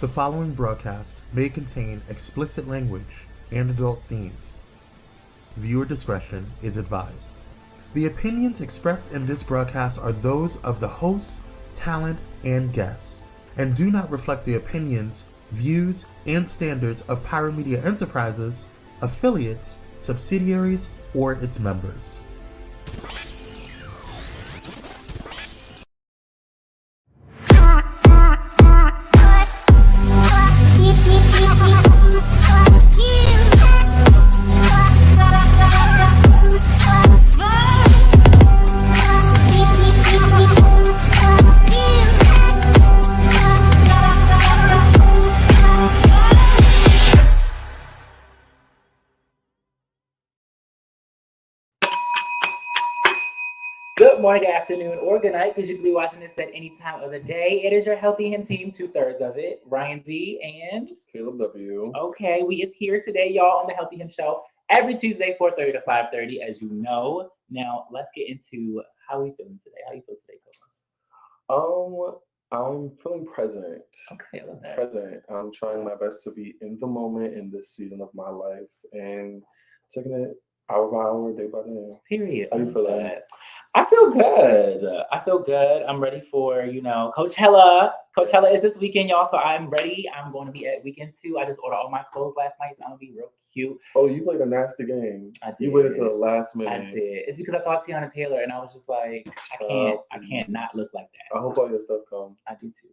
The following broadcast may contain explicit language and adult themes. Viewer discretion is advised. The opinions expressed in this broadcast are those of the hosts, talent, and guests, and do not reflect the opinions, views, and standards of Pyromedia Enterprises, affiliates, subsidiaries, or its members. Good morning, good afternoon, or good night, because you can be watching this at any time of the day. It is your Healthy Him team, 2/3 of it, Ryan D and Caleb W. Okay, we is here today, y'all, on the Healthy Him Show every Tuesday, 4:30 to 5:30, as you know. Now, let's get into how we feeling today. How you feel today, co-host? I'm feeling present. Okay, I love that. Present. I'm trying my best to be in the moment in this season of my life and taking it hour by hour, day by day. Period. How you feeling? I feel good. I'm ready for, Coachella. Coachella is this weekend, y'all, so I'm ready. I'm going to be at weekend 2. I just ordered all my clothes last night, so I'm going to be real cute. Oh, you played a nasty game. I did. You waited till the last minute. I did. It's because I saw Tiana Taylor, and I was just like, I can't not look like that. I hope all your stuff comes. I do too.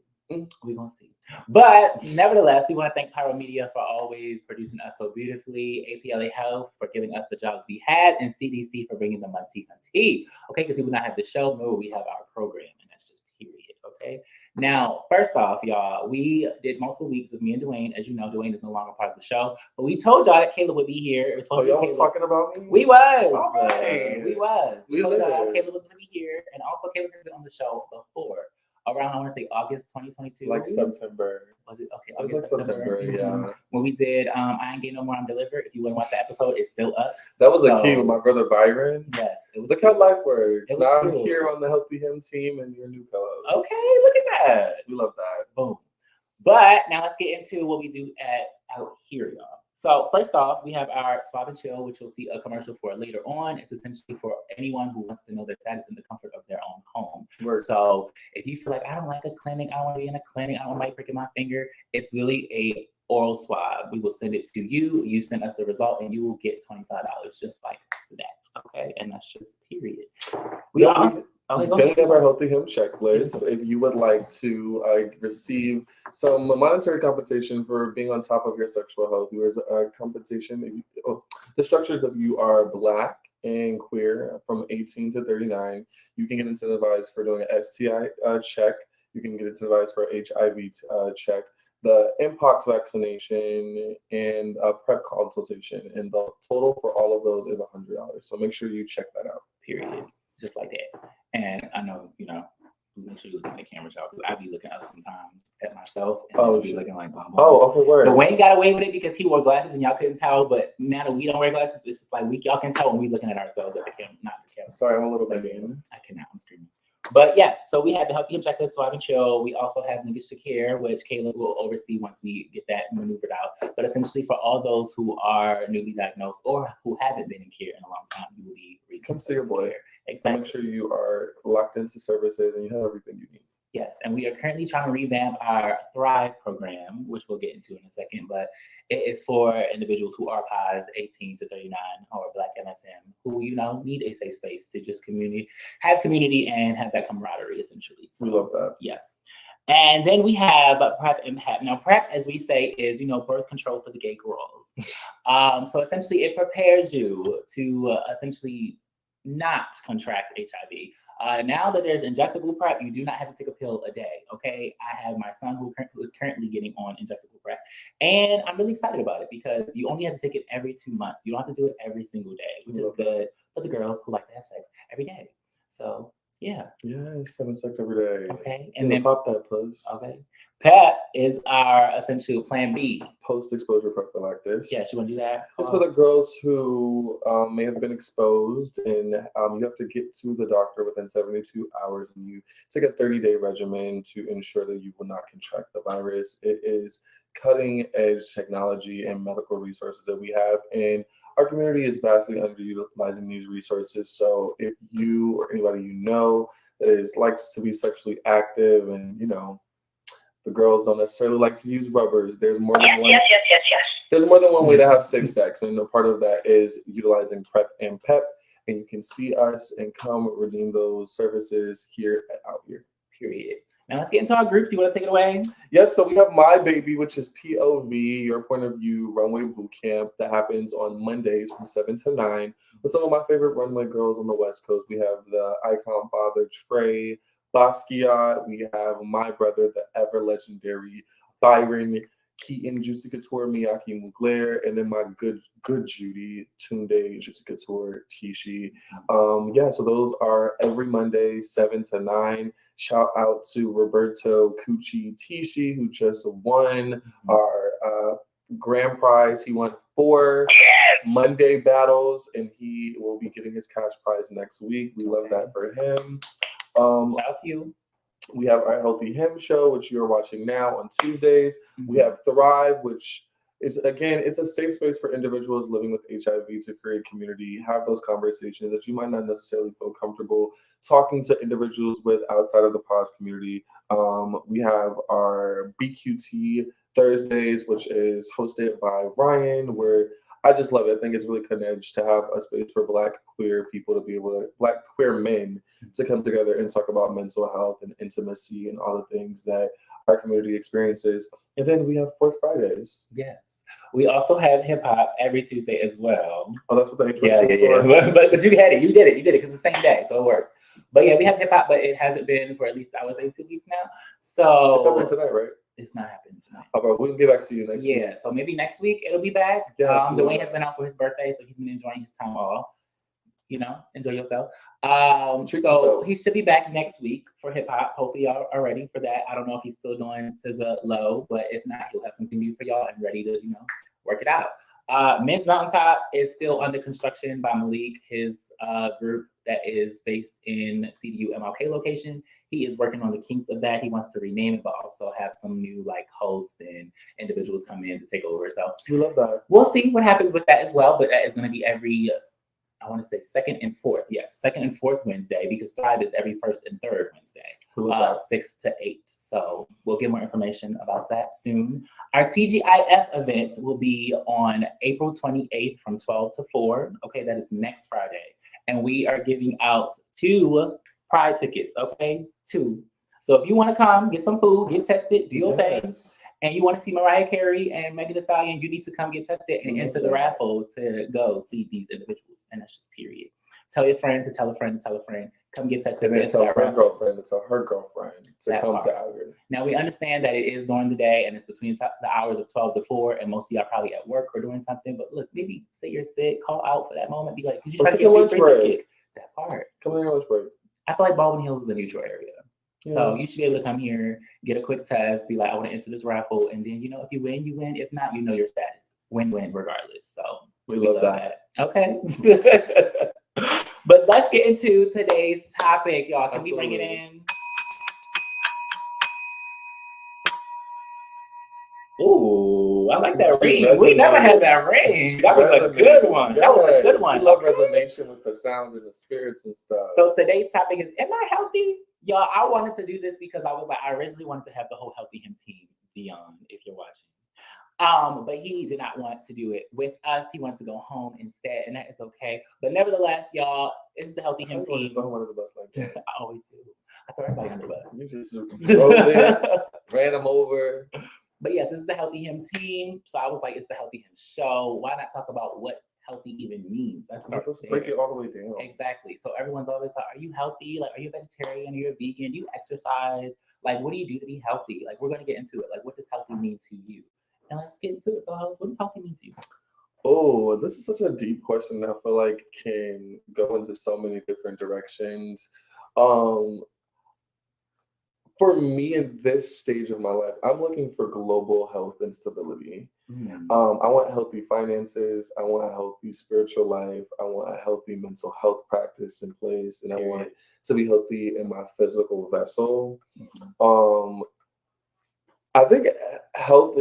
We're going to see. But nevertheless, we want to thank Pyro Media for always producing us so beautifully, APLA Health for giving us the jobs we had, and CDC for bringing the Munty. Okay, because we would not have the show, nor would we have our program, and that's just period, okay? Now, first off, y'all, we did multiple weeks with me and Dwayne. As you know, Dwayne is no longer part of the show, but we told y'all that Caleb would be here. Y'all was talking about me? We was. All right. We was. We told y'all Caleb was going to be here, and also Caleb has been on the show before. Around, I want to say August 2022. Like September. Was it? Okay, August, it was like September, yeah. When we did I Ain't Getting No More, I'm Delivered. If you want to watch the episode, it's still up. That was a key with my brother Byron. Yes. It was Look how life works. Now cool. I'm here on the Healthy Him team and your new co-host. Okay, look at that. We love that. Boom. But now let's get into what we do out here, y'all. So first off, we have our Swab and Chill, which you'll see a commercial for later on. It's essentially for anyone who wants to know their status in the comfort of their own home. Word. So if you feel like, I don't like a clinic, I don't want to be in a clinic, I don't like pricking my finger, it's really a oral swab. We will send it to you, you send us the result, and you will get $25 just like that, okay? And that's just period. We are Getting up our Healthy Him checklist. If you would like to receive some monetary compensation for being on top of your sexual health, there's a compensation. The structures of you are Black and queer from 18 to 39. You can get incentivized for doing an STI check. You can get incentivized for HIV check, the Mpox vaccination, and a PrEP consultation. And the total for all of those is $100. So make sure you check that out. Period. Just like that. And I know, make sure you look at the camera, y'all, because I be looking up sometimes at myself. And I be looking like, okay, word. So Wayne got away with it because he wore glasses and y'all couldn't tell. But now that we don't wear glasses, it's just like y'all can tell when we looking at ourselves at the camera, not the camera. Sorry, I'm a little bit mean. I cannot. I'm screaming. But yes, so we have the Healthy Him checklist, Swab and Chill. We also have Lgbtq, which Caleb will oversee once we get that maneuvered out. But essentially, for all those who are newly diagnosed or who haven't been in care in a long time, you will be come see your boy. Exactly. Make sure you are locked into services and you have everything you need. Yes, and we are currently trying to revamp our Thrive program, which we'll get into in a second, but it is for individuals who are POS 18 to 39 or Black MSM who, need a safe space to just have community and have that camaraderie, essentially. So, we love that. Yes. And then we have PrEP Impact. Now, PrEP, as we say, is, birth control for the gay girls. So essentially, it prepares you to essentially not contract HIV. Now that there's injectable PrEP, you do not have to take a pill a day, okay? I have my son who is currently getting on injectable PrEP, and I'm really excited about it because you only have to take it every 2 months. You don't have to do it every single day, which is good for the girls who like to have sex every day. So, yeah. Yes, having sex every day. Okay, and then pop that puss. Okay. PEP is our essential plan B. Post-exposure prophylaxis. Yes, you want to do that? It's for the girls who may have been exposed, and you have to get to the doctor within 72 hours, and you take a 30-day regimen to ensure that you will not contract the virus. It is cutting-edge technology and medical resources that we have, and our community is vastly underutilizing these resources. So if you or anybody you know that likes to be sexually active, and the girls don't necessarily like to use rubbers, there's more than one. Yes. There's more than one way to have safe sex, and a part of that is utilizing PrEP and PEP. And you can see us and come redeem those services here at Out Here. Period. Now let's get into our groups. You want to take it away? Yes, so we have My Baby, which is POV, Your Point of View Runway Boot Camp, that happens on Mondays from 7 to 9 with some of my favorite runway girls on the West Coast. We have the icon father, Trey Basquiat. We have my brother, the ever legendary Byron Keaton, Juicy Couture, Miyake Mugler, and then my good Judy, Tunde, Juicy Couture, Tishi. So those are every Monday, 7 to 9. Shout out to Roberto Cucci Tishi, who just won our grand prize. He won 4 Monday battles, and he will be getting his cash prize next week. We love that for him. Shout out to you. We have our Healthy Him show, which you're watching now on Tuesdays. We have Thrive, which is, again, it's a safe space for individuals living with HIV to create community, have those conversations that you might not necessarily feel comfortable talking to individuals with outside of the POS community. We have our BQT Thursdays, which is hosted by Ryan, where I just love it. I think it's really connected to have a space for Black queer people to be able to, Black queer men to come together and talk about mental health and intimacy and all the things that our community experiences. And then we have Fourth Fridays. Yes. We also have hip hop every Tuesday as well. Oh, that's what the Yeah. But you had it. You did it because it's the same day, so it works. But yeah, we have hip hop, but it hasn't been for at least, I would say, 2 weeks now. So it's happening tonight, right? It's not happening tonight. Okay, we can get back to you next week. Yeah, so maybe next week it'll be back. Dwayne has been out for his birthday, so he's been enjoying his time off. Enjoy yourself. So he should be back next week for hip hop. Hopefully y'all are ready for that. I don't know if he's still doing SZA Low, but if not, he'll have something new for y'all and ready to, work it out. Men's Mountaintop is still under construction by Malik, his group that is based in CDU MLK location. He is working on the kinks of that. He wants to rename it, but also have some new hosts and individuals come in to take over. So we love that. We'll see what happens with that as well. But that is going to be every, I want to say second and fourth Wednesday, because Thrive is every first and third Wednesday, 6 to 8. So we'll get more information about that soon. Our TGIF event will be on April 28th from 12 to 4. Okay, that is next Friday. And we are giving out 2 Pride tickets, okay? 2. So if you want to come, get some food, get tested, do your thing, and you want to see Mariah Carey and Megan Thee Stallion, you need to come get tested and enter the raffle to go see these individuals. And that's just period. Tell your friend to tell a friend to tell a friend. Come get tested. And then tell her girlfriend to tell her girlfriend to come to Out Here. Now, we understand that it is during the day and it's between the hours of 12 to 4, and most of y'all probably at work or doing something. But look, maybe say you're sick, call out for that moment. Be like, could you try to get 2 free tickets? That part. Come on your lunch break. I feel like Baldwin Hills is a neutral area. Yeah. So you should be able to come here, get a quick test, be like, I want to enter this raffle. And then, if you win, you win. If not, your status. Win-win regardless. So we love that. Okay. But let's get into today's topic, y'all. Can we bring it in? Ooh, I like that ring. We never had that ring. That was a good one. That was a good one. We love resonation with the sound and the spirits and stuff. So today's topic is, am I healthy? Y'all, I wanted to do this because I originally wanted to have the whole Healthy Him team, Dion, if you're watching. But he did not want to do it with us. He wanted to go home instead, and that is okay. But nevertheless, y'all, it's the Healthy Him team. Don't want to the bus like that. I always do. I throw everybody under the bus. You just drove in, ran them over. But yes, this is the Healthy Him team. So I was like, it's the Healthy Him show. Why not talk about what healthy even means? Let's break it all the way down. Exactly. So everyone's always like, are you healthy? Like, are you a vegetarian? Are you a vegan? Do you exercise? Like, what do you do to be healthy? Like, we're going to get into it. Like, what does healthy mean to you? And let's get into it, fellas. What does healthy mean to you? Oh, this is such a deep question that I feel like can go into so many different directions. For for me in this stage of my life, I'm looking for global health and stability. Mm. I want healthy finances. I want a healthy spiritual life. I want a healthy mental health practice in place, and I want to be healthy in my physical vessel. I think health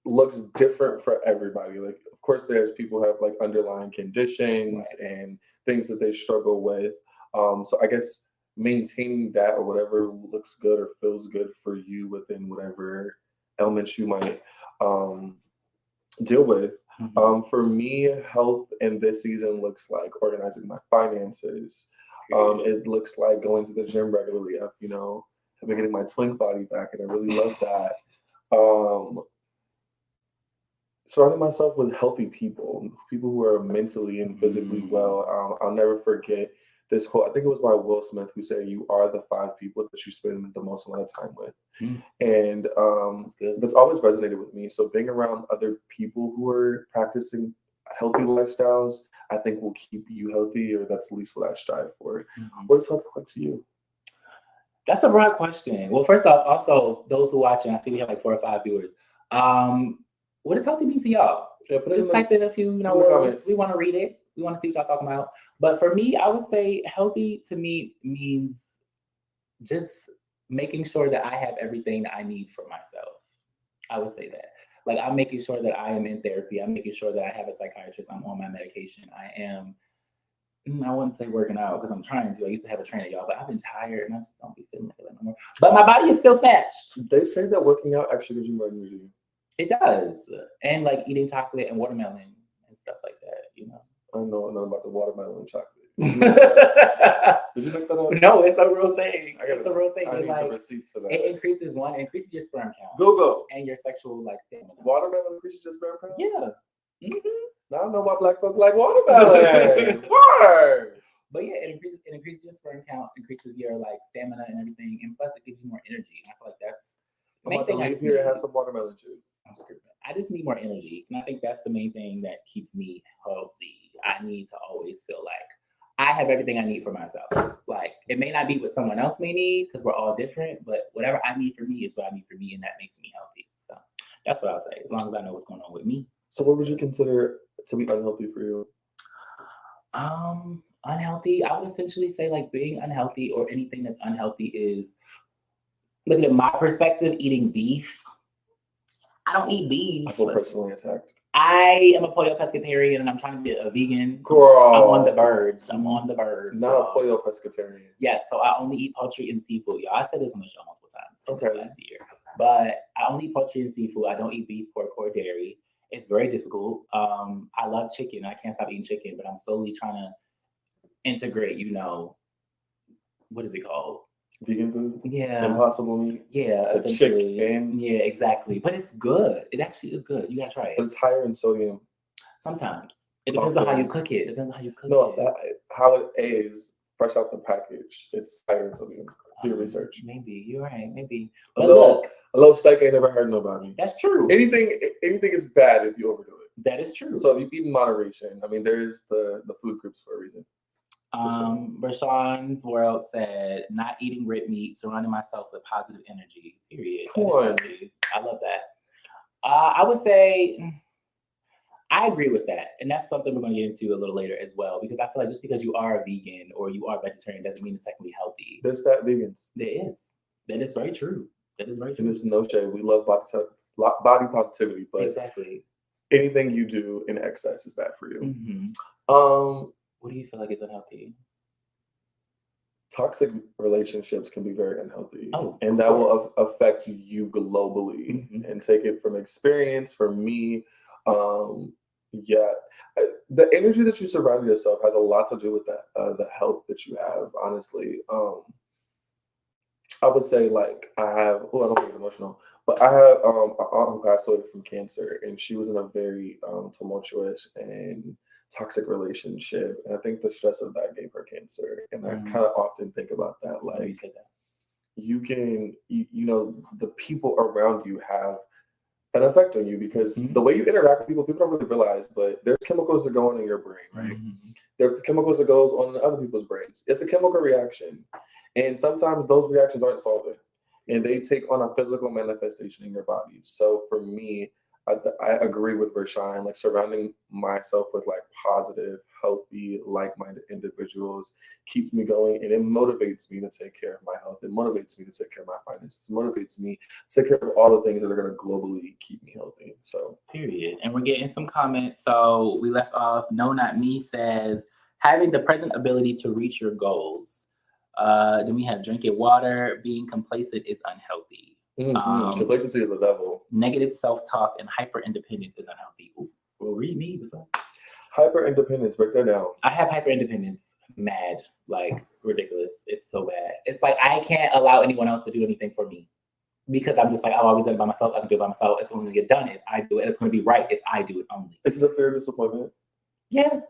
looks different for everybody. Like, of course, there's people who have like underlying conditions and things that they struggle with. So I guess maintaining that or whatever looks good or feels good for you within whatever elements you might deal with. For me, health in this season looks like organizing my finances. It looks like going to the gym regularly. I've been getting my twink body back, and I really love that. Surrounding myself with healthy people who are mentally and physically well. I'll never forget this quote. I think it was by Will Smith, who said, "You are the 5 people that you spend the most amount of time with." And that's always resonated with me. So being around other people who are practicing healthy lifestyles, I think will keep you healthy, or that's at least what I strive for. What does health look like to you? That's a broad question. Well, first off, also those who are watching, I see we have like 4 or 5 viewers. What does healthy mean to y'all? Just type in a few, words. We want to read it. We want to see what y'all talking about. But for me, I would say healthy to me means just making sure that I have everything that I need for myself. I would say that. Like, I'm making sure that I am in therapy. I'm making sure that I have a psychiatrist. I'm on my medication. I wouldn't say working out because I'm trying to. I used to have a trainer, y'all, but I've been tired and I just don't be feeling like it no more. But my body is still snatched. They say that working out actually gives you more energy. It does. And like eating chocolate and watermelon and stuff like that, I don't know nothing about the watermelon and chocolate. Did you look that up? No, it's a real thing. It's a real thing. I need the receipts for that. It increases your sperm count. Google. And your sexual stamina. Watermelon increases your sperm count? Yeah. Now I know why Black folks like watermelon. Word. But yeah, it increases your sperm count, increases your stamina and everything, and plus it gives you more energy. And I feel like that's the main thing. I here and have some watermelon juice. I'm screwed. I just need more energy, and I think that's the main thing that keeps me healthy. I need to always feel like I have everything I need for myself. Like, it may not be what someone else may need because we're all different, but whatever I need for me is what I need for me, and that makes me healthy. So that's what I'll say. As long as I know what's going on with me. So what would you consider to be unhealthy for you? Unhealthy, I would essentially say being unhealthy or anything that's unhealthy is, looking at my perspective, eating beef. I don't eat beef. I feel personally attacked. I am a polio pescatarian and I'm trying to be a vegan. Girl. I'm on the verge. Not a polio pescatarian. Yes, so I only eat poultry and seafood. Y'all, I've said this on the show multiple times. Okay. Last year. But I only eat poultry and seafood. I don't eat beef, pork, or dairy. It's very difficult. I love chicken. I can't stop eating chicken, but I'm slowly trying to integrate, what is it called? Vegan food? Yeah. Impossible meat? Yeah, the chicken. Yeah, exactly. But it's good. It actually is good. You gotta try it. But it's higher in sodium. Sometimes. It depends on how you cook it. How it is fresh out the package. It's higher in sodium. Do your research. Maybe. You're right. Maybe. But a little steak ain't never hurt nobody. That's true. Anything is bad if you overdo it. That is true. So if you eat in moderation, there's the food groups for a reason. Rashawn's World said, not eating red meat, surrounding myself with positive energy, period. Come on. I love that. I would say, I agree with that. And that's something we're going to get into a little later as well, because I feel like just because you are a vegan or you are vegetarian doesn't mean it's technically healthy. There's fat vegans. There is. That is very true. And there's no shade. We love body positivity, but exactly. Anything you do in excess is bad for you. What do you feel like is unhealthy? Toxic relationships can be very unhealthy. And that will affect you globally. And take it from experience. For me, the energy that you surround yourself has a lot to do with that, the health that you have, honestly. I would say I don't get emotional, but I have an aunt who passed away from cancer, and she was in a very tumultuous and toxic relationship. And I think the stress of that gave her cancer. And I kind of often think about that. You can, the people around you have an effect on you because the way you interact with people don't really realize, but there's chemicals that go on in your brain, right? There are chemicals that goes on in other people's brains. It's a chemical reaction. And sometimes those reactions aren't solvent. and they take on a physical manifestation in your body. So for me, I agree with Rashawn, like surrounding myself with like positive, healthy, like-minded individuals keeps me going, and it motivates me to take care of my health. It motivates me to take care of my finances. It motivates me to take care of all the things that are going to globally keep me healthy. So period. And we're getting some comments. So we left off. No, not me says having the present ability to reach your goals. Then we have drinking water. Being complacent is unhealthy. Complacency is a devil. Negative self-talk and hyper-independence is unhealthy. Ooh, well, read me. Hyper-independence, break that down. I have hyper-independence. Mad, like ridiculous. It's so bad. It's like I can't allow anyone else to do anything for me because I'm just like, I've always done it by myself. I can do it by myself. It's only going to get done if I do it. It's going to be right if I do it only. Is it a fair disappointment? Yeah.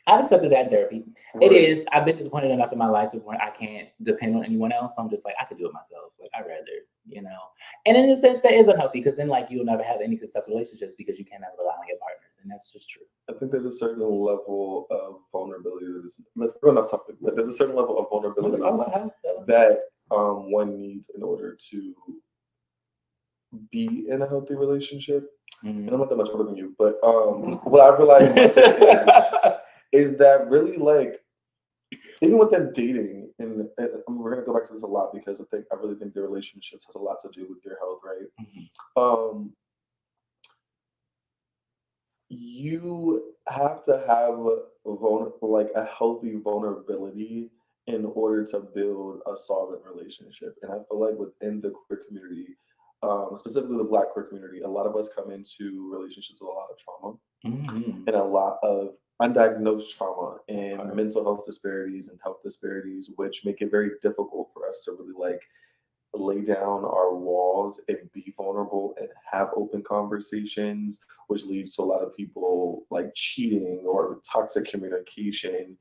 I've accepted that in therapy. Right. It is. I've been disappointed enough in my life to where I can't depend on anyone else. So I'm just like, I could do it myself. Like, I'd rather, you know. And in a sense, that is unhealthy because then, like, you'll never have any successful relationships because you can't ever rely on your partners. And that's just true. I think there's a certain level of vulnerability that is, let's go off topic, but there's a certain level of vulnerability that one needs in order to be in a healthy relationship. And I'm not that much older than you, but what I realized is that really, like, even within dating, and we're gonna go back to this a lot because I really think the relationships has a lot to do with your health, right? You have to have a healthy vulnerability in order to build a solid relationship. And I feel like within the queer community, specifically the Black queer community, a lot of us come into relationships with a lot of trauma and a lot of undiagnosed trauma and mental health disparities and health disparities, which make it very difficult for us to really like lay down our walls and be vulnerable and have open conversations, which leads to a lot of people like cheating or toxic communication,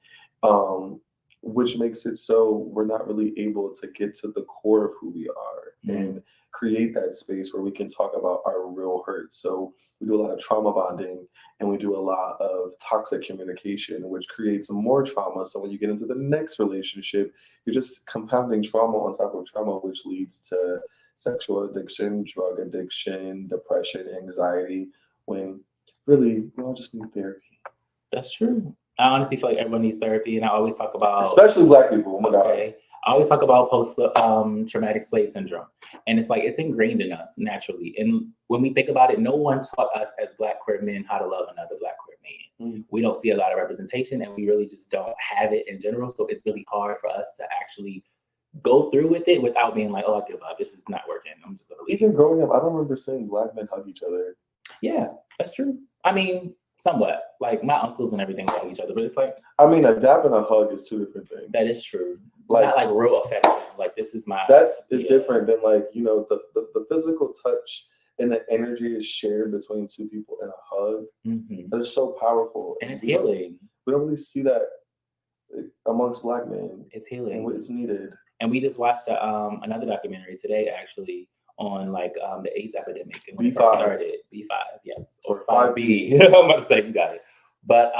which makes it so we're not really able to get to the core of who we are and create that space where we can talk about our real hurt. So we do a lot of trauma bonding and we do a lot of toxic communication, which creates more trauma. So when you get into the next relationship, you're just compounding trauma on top of trauma, which leads to sexual addiction, drug addiction, depression, anxiety, when really we all just need therapy. That's true. I honestly feel like everyone needs therapy, and I always talk about, especially Black people. Oh my God. I always talk about post-traumatic slave syndrome, and it's like it's ingrained in us naturally. And when we think about it, no one taught us as Black queer men how to love another Black queer man. We don't see a lot of representation, and we really just don't have it in general. So it's really hard for us to actually go through with it without being like, "Oh, I give up. This is not working. I'm just gonna leave." Even growing up, I don't remember seeing Black men hug each other. Yeah, that's true. I mean, somewhat. Like my uncles and everything hug each other, but it's like, I mean, a dap and a hug is two different things. That is true. Like, not like real affection. Like this is my. That's different than like, you know, the physical touch and the energy is shared between two people in a hug. That is so powerful and it's healing. We don't really see that amongst Black men. It's healing. And it's needed. And we just watched another documentary today, actually, on like the AIDS epidemic and when it first started. B5, yes, or 5B. I'm about to say you got it. But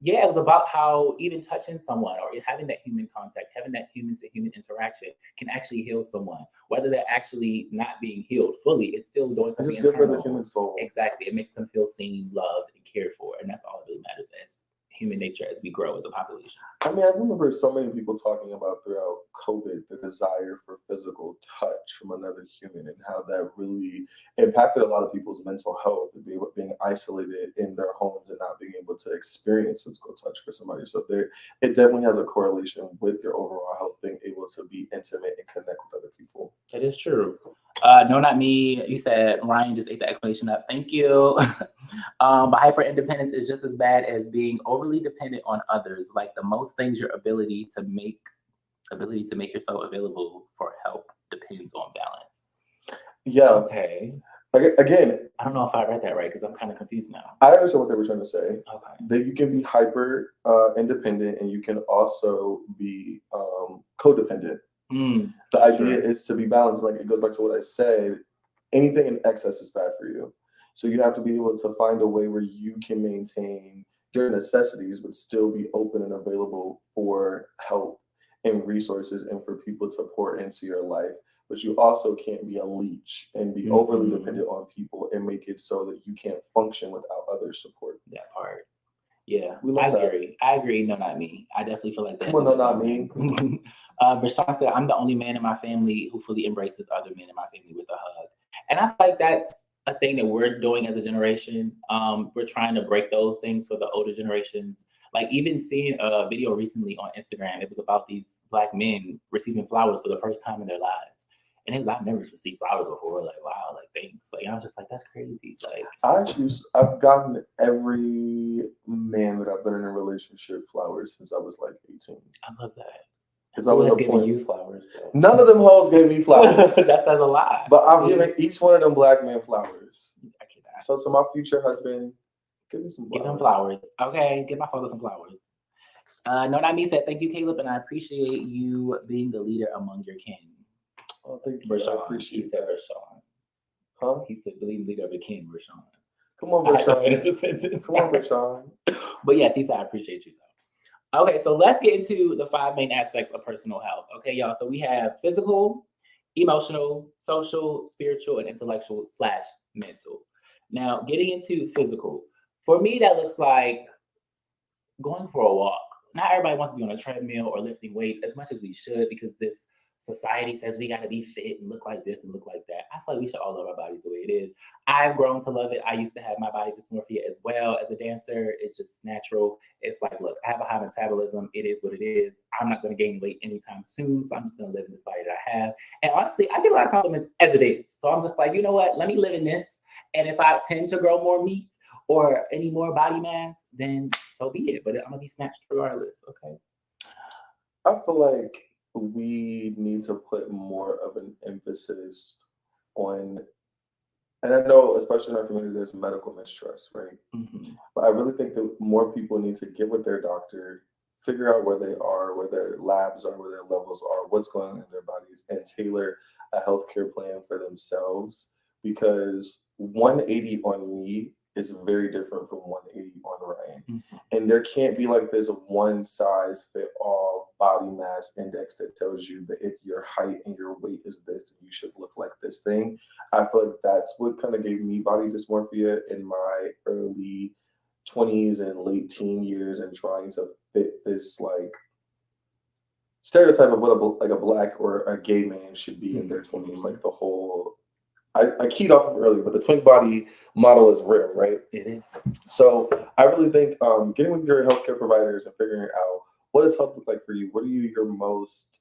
yeah, it was about how even touching someone or having that human contact, having that human to human interaction can actually heal someone. Whether they're actually not being healed fully, it's still doing something. It's good for the human soul. Exactly. It makes them feel seen, loved, and cared for. And that's all that really matters as human nature as we grow as a population. I mean, I remember so many people talking about throughout COVID the desire for physical touch from another human and how that really impacted a lot of people's mental health and being isolated in their homes and not being able to experience physical touch for somebody. So it definitely has a correlation with your overall health, being able to be intimate and connect with other people. That is true. No, not me. You said Ryan just ate the explanation up. Thank you. But hyper independence is just as bad as being overly dependent on others. Like the most things, your ability to make yourself available for help depends on balance. Yeah. Okay. Again, I don't know if I read that right because I'm kind of confused now. I understand what they were trying to say. Okay. That you can be hyper independent and you can also be codependent. The idea is to be balanced. Like it goes back to what I said. Anything in excess is bad for you. So you have to be able to find a way where you can maintain your necessities, but still be open and available for help and resources and for people to pour into your life but you also can't be a leech and be overly dependent on people and make it so that you can't function without other support. That part. Yeah, I agree. I agree. No, not me. I definitely feel like that. Come on, no, not me. Rashawn said, I'm the only man in my family who fully embraces other men in my family with a hug. And I feel like that's a thing that we're doing as a generation. We're trying to break those things for the older generations. Like even seeing a video recently on Instagram, it was about these Black men receiving flowers for the first time in their lives. And it was, I've never received flowers before. Like, wow, like thanks. Like, I'm just like, that's crazy. Like, I've gotten every man that I've been in a relationship flowers since I was like 18. I love that. Because I was giving you flowers. So. None of them hoes gave me flowers. That says a lot. But I'm giving each one of them Black men flowers. I cannot. So to my future husband, give me some flowers. Give him flowers. Okay, give my father some flowers. No, not me said, thank you, Caleb, and I appreciate you being the leader among your kin. Oh, thank you. Rashawn. I appreciate He said that. Rashawn. Huh? He said, the leader of the kin, Rashawn. Come on, Rashawn. Come on, Rashawn. But yes, he said, I appreciate you, though. Okay, so let's get into the 5 main aspects of personal health. Okay, y'all. So we have physical, emotional, social, spiritual, and intellectual/mental. Now, getting into physical. For me, that looks like going for a walk. Not everybody wants to be on a treadmill or lifting weights as much as we should because this society says we got to be fit and look like this and look like that. I feel like we should all love our bodies the way it is. I've grown to love it. I used to have my body dysmorphia as well as a dancer. It's just natural. It's like, look, I have a high metabolism. It is what it is. I'm not going to gain weight anytime soon. So I'm just going to live in this body that I have. And honestly, I get a lot of compliments as it is. So I'm just like, you know what? Let me live in this. And if I tend to grow more meat or any more body mass, then so be it. But I'm going to be snatched regardless. Okay. I feel like we need to put more of an emphasis on, and I know especially in our community there's medical mistrust, right? But I really think that more people need to get with their doctor, figure out where they are, where their labs are, where their levels are, what's going on in their bodies, and tailor a healthcare plan for themselves, because 180 on me is very different from 180 on Ryan. And there can't be like this one size fit all body mass index that tells you that if your height and your weight is this, you should look like this thing. I feel like that's what kind of gave me body dysmorphia in my early 20s and late teen years, and trying to fit this like stereotype of what a Black or a gay man should be in their 20s, like the whole I keyed off of earlier, but the twink body model is real, right? It is. So I really think getting with your healthcare providers and figuring out what does health look like for you. What are you your most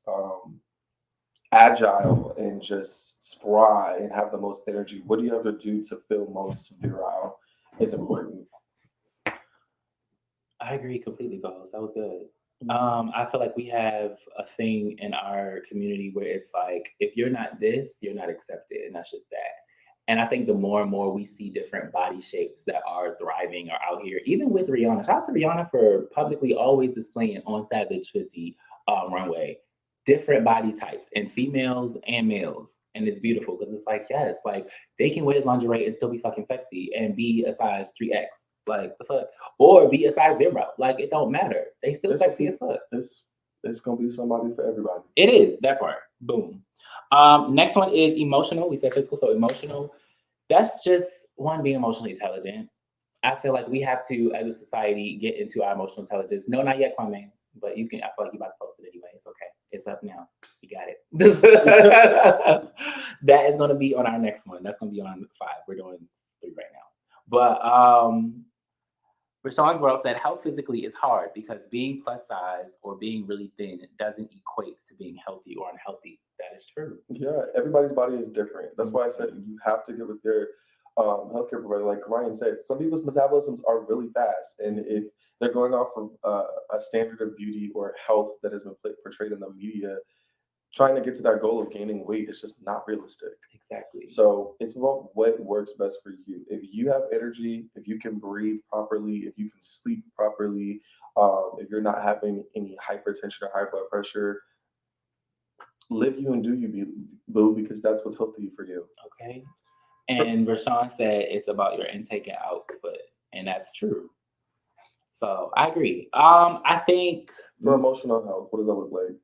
agile and just spry and have the most energy? What do you have to do to feel most virile is important. I agree completely, Ghost. That was good. I feel like we have a thing in our community where it's like, if you're not this, you're not accepted, and that's just that. And I think the more and more we see different body shapes that are thriving or out here, even with Rihanna. Shout out to Rihanna for publicly always displaying on Savage 50 runway different body types and females and males. And it's beautiful because it's like, yes, like they can wear lingerie and still be fucking sexy and be a size 3X. Like the fuck, or be a size 0. Like it don't matter. They still sexy as fuck. It's gonna be somebody for everybody. It is that part. Boom. Next one is emotional. We said physical, so emotional. That's just one being emotionally intelligent. I feel like we have to, as a society, get into our emotional intelligence. No, not yet, Kwame, but you can. I feel like you're about to post it anyway. It's okay. It's up now. You got it. That is gonna be on our next one. That's gonna be on 5. We're doing 3 right now. But Rashawn's World said, health physically is hard because being plus size or being really thin doesn't equate to being healthy or unhealthy. That is true. Yeah, everybody's body is different. That's why I said you have to get with their healthcare provider. Like Ryan said, some people's metabolisms are really fast. And if they're going off of a standard of beauty or health that has been portrayed in the media, trying to get to that goal of gaining weight is just not realistic. Exactly. So it's about what works best for you. If you have energy, if you can breathe properly, if you can sleep properly, if you're not having any hypertension or high blood pressure, live you and do you, boo, because that's what's healthy for you. Okay. And Rashawn said it's about your intake and output, and that's true. So I agree. I think for emotional health, what does that look like?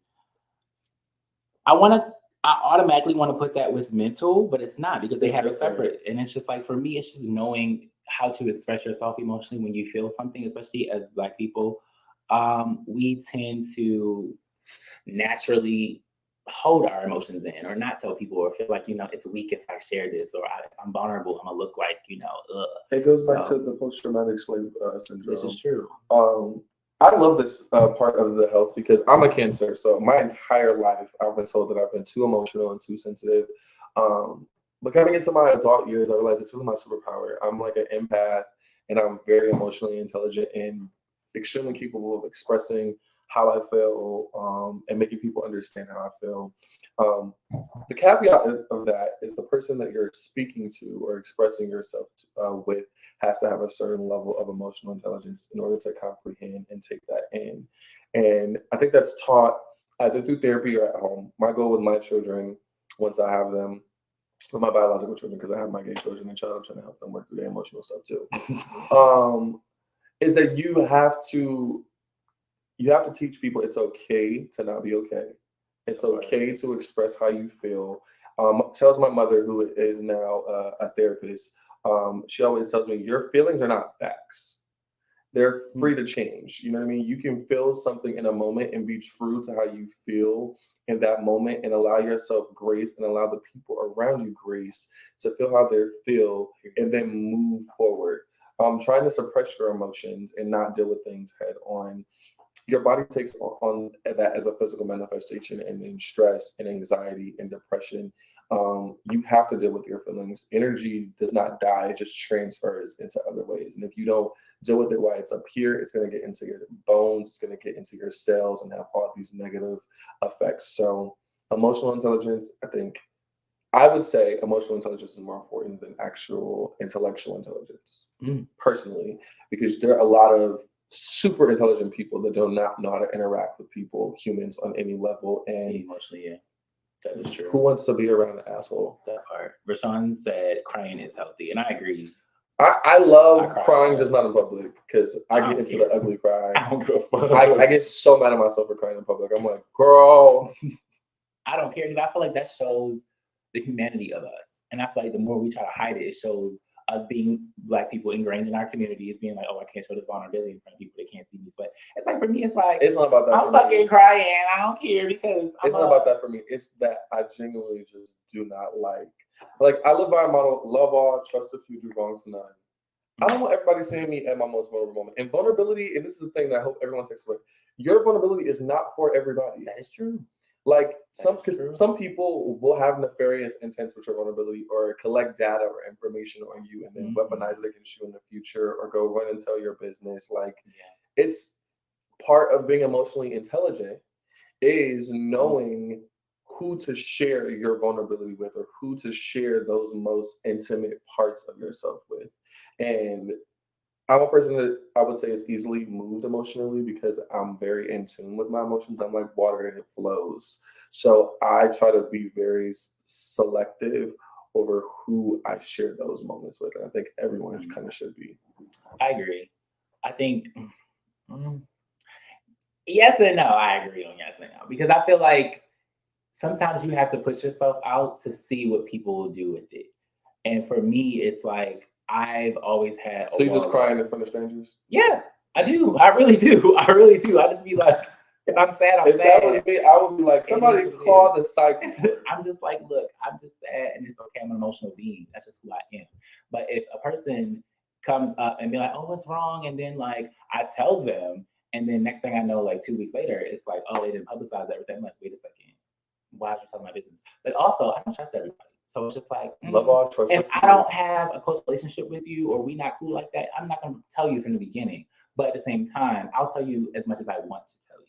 I want to I automatically want to put that with mental, but it's not because they It's have it different. separate. And it's just like, for me, it's just knowing how to express yourself emotionally when you feel something, especially as Black people. We tend to naturally hold our emotions in or not tell people or feel like, it's weak if I share this or if I'm vulnerable, I'm gonna look like, ugh. It goes back So, to the post-traumatic slave syndrome. this is true. I love this part of the health because I'm a Cancer. So my entire life, I've been told that I've been too emotional and too sensitive. But coming into my adult years, I realized it's really my superpower. I'm like an empath, and I'm very emotionally intelligent and extremely capable of expressing how I feel and making people understand how I feel. Um, the caveat of that is the person that you're speaking to or expressing yourself with has to have a certain level of emotional intelligence in order to comprehend and take that in. And I think that's taught either through therapy or at home. My goal with my children, once I have them, with my biological children, because I have my gay children and child, I'm trying to help them work through their emotional stuff too, is that you have to teach people it's okay to not be okay. It's okay to express how you feel. Shout out to my mother, who is now a therapist. She always tells me, your feelings are not facts. They're free to change. You know what I mean? You can feel something in a moment and be true to how you feel in that moment and allow yourself grace and allow the people around you grace to feel how they feel and then move forward. Trying to suppress your emotions and not deal with things head on, your body takes on that as a physical manifestation, and in stress and anxiety and depression, you have to deal with your feelings. Energy does not die, it just transfers into other ways. And if you don't deal with it while it's up here, it's going to get into your bones, it's going to get into your cells and have all these negative effects. So emotional intelligence, I would say emotional intelligence is more important than actual intellectual intelligence, personally, because there are a lot of super intelligent people that do not know how to interact with people, humans, on any level. And Emotionally, yeah, that is true. who wants to be around an asshole? That part. Rashawn said crying is healthy, and I agree. I love crying, just not in public, because I get into the ugly cry. I don't give a fuck. I get so mad at myself for crying in public. I'm like, girl. I don't care, because I feel like that shows the humanity of us. And I feel like the more we try to hide it, it shows us being Black people ingrained in our communities, being like, oh, I can't show this vulnerability in front of people. They can't see me sweat. It's like, for me, it's like, it's not about that. I'm fucking crying. I don't care, because it's not about that for me. It's that I genuinely just do not like I live by a model: love all, trust a few, do wrong to none. I don't want everybody seeing me at my most vulnerable moment. And vulnerability, and this is the thing that I hope everyone takes away, your vulnerability is not for everybody. That is true. Like some people will have nefarious intent with your vulnerability, or collect data or information on you and then weaponize it against you in the future, or go run and tell your business. Like, it's part of being emotionally intelligent is knowing who to share your vulnerability with, or who to share those most intimate parts of yourself with. And I'm a person that I would say is easily moved emotionally because I'm very in tune with my emotions. I'm like water and it flows. So I try to be very selective over who I share those moments with. And I think everyone kind of should be. I agree. I think yes and no. I agree on yes and no, because I feel like sometimes you have to put yourself out to see what people will do with it. And for me, it's like, I've always had. So you just crying in front of strangers? Yeah, I do. I really do. I really do. I just be like, if I'm sad, I'm sad. If that was me, I would be like, somebody call the psych. I'm just like, look, I'm just sad, and it's okay. I'm an emotional being. That's just who I am. But if a person comes up and be like, oh, what's wrong? And then like I tell them, and then next thing I know, like 2 weeks later, it's like, oh, they didn't publicize everything. I'm like, wait a second. Why should you tell my business? But also, I don't trust everybody. So it's just like, love all, trust. If I don't have a close relationship with you, or we not cool like that, I'm not going to tell you from the beginning. But at the same time, I'll tell you as much as I want to tell you.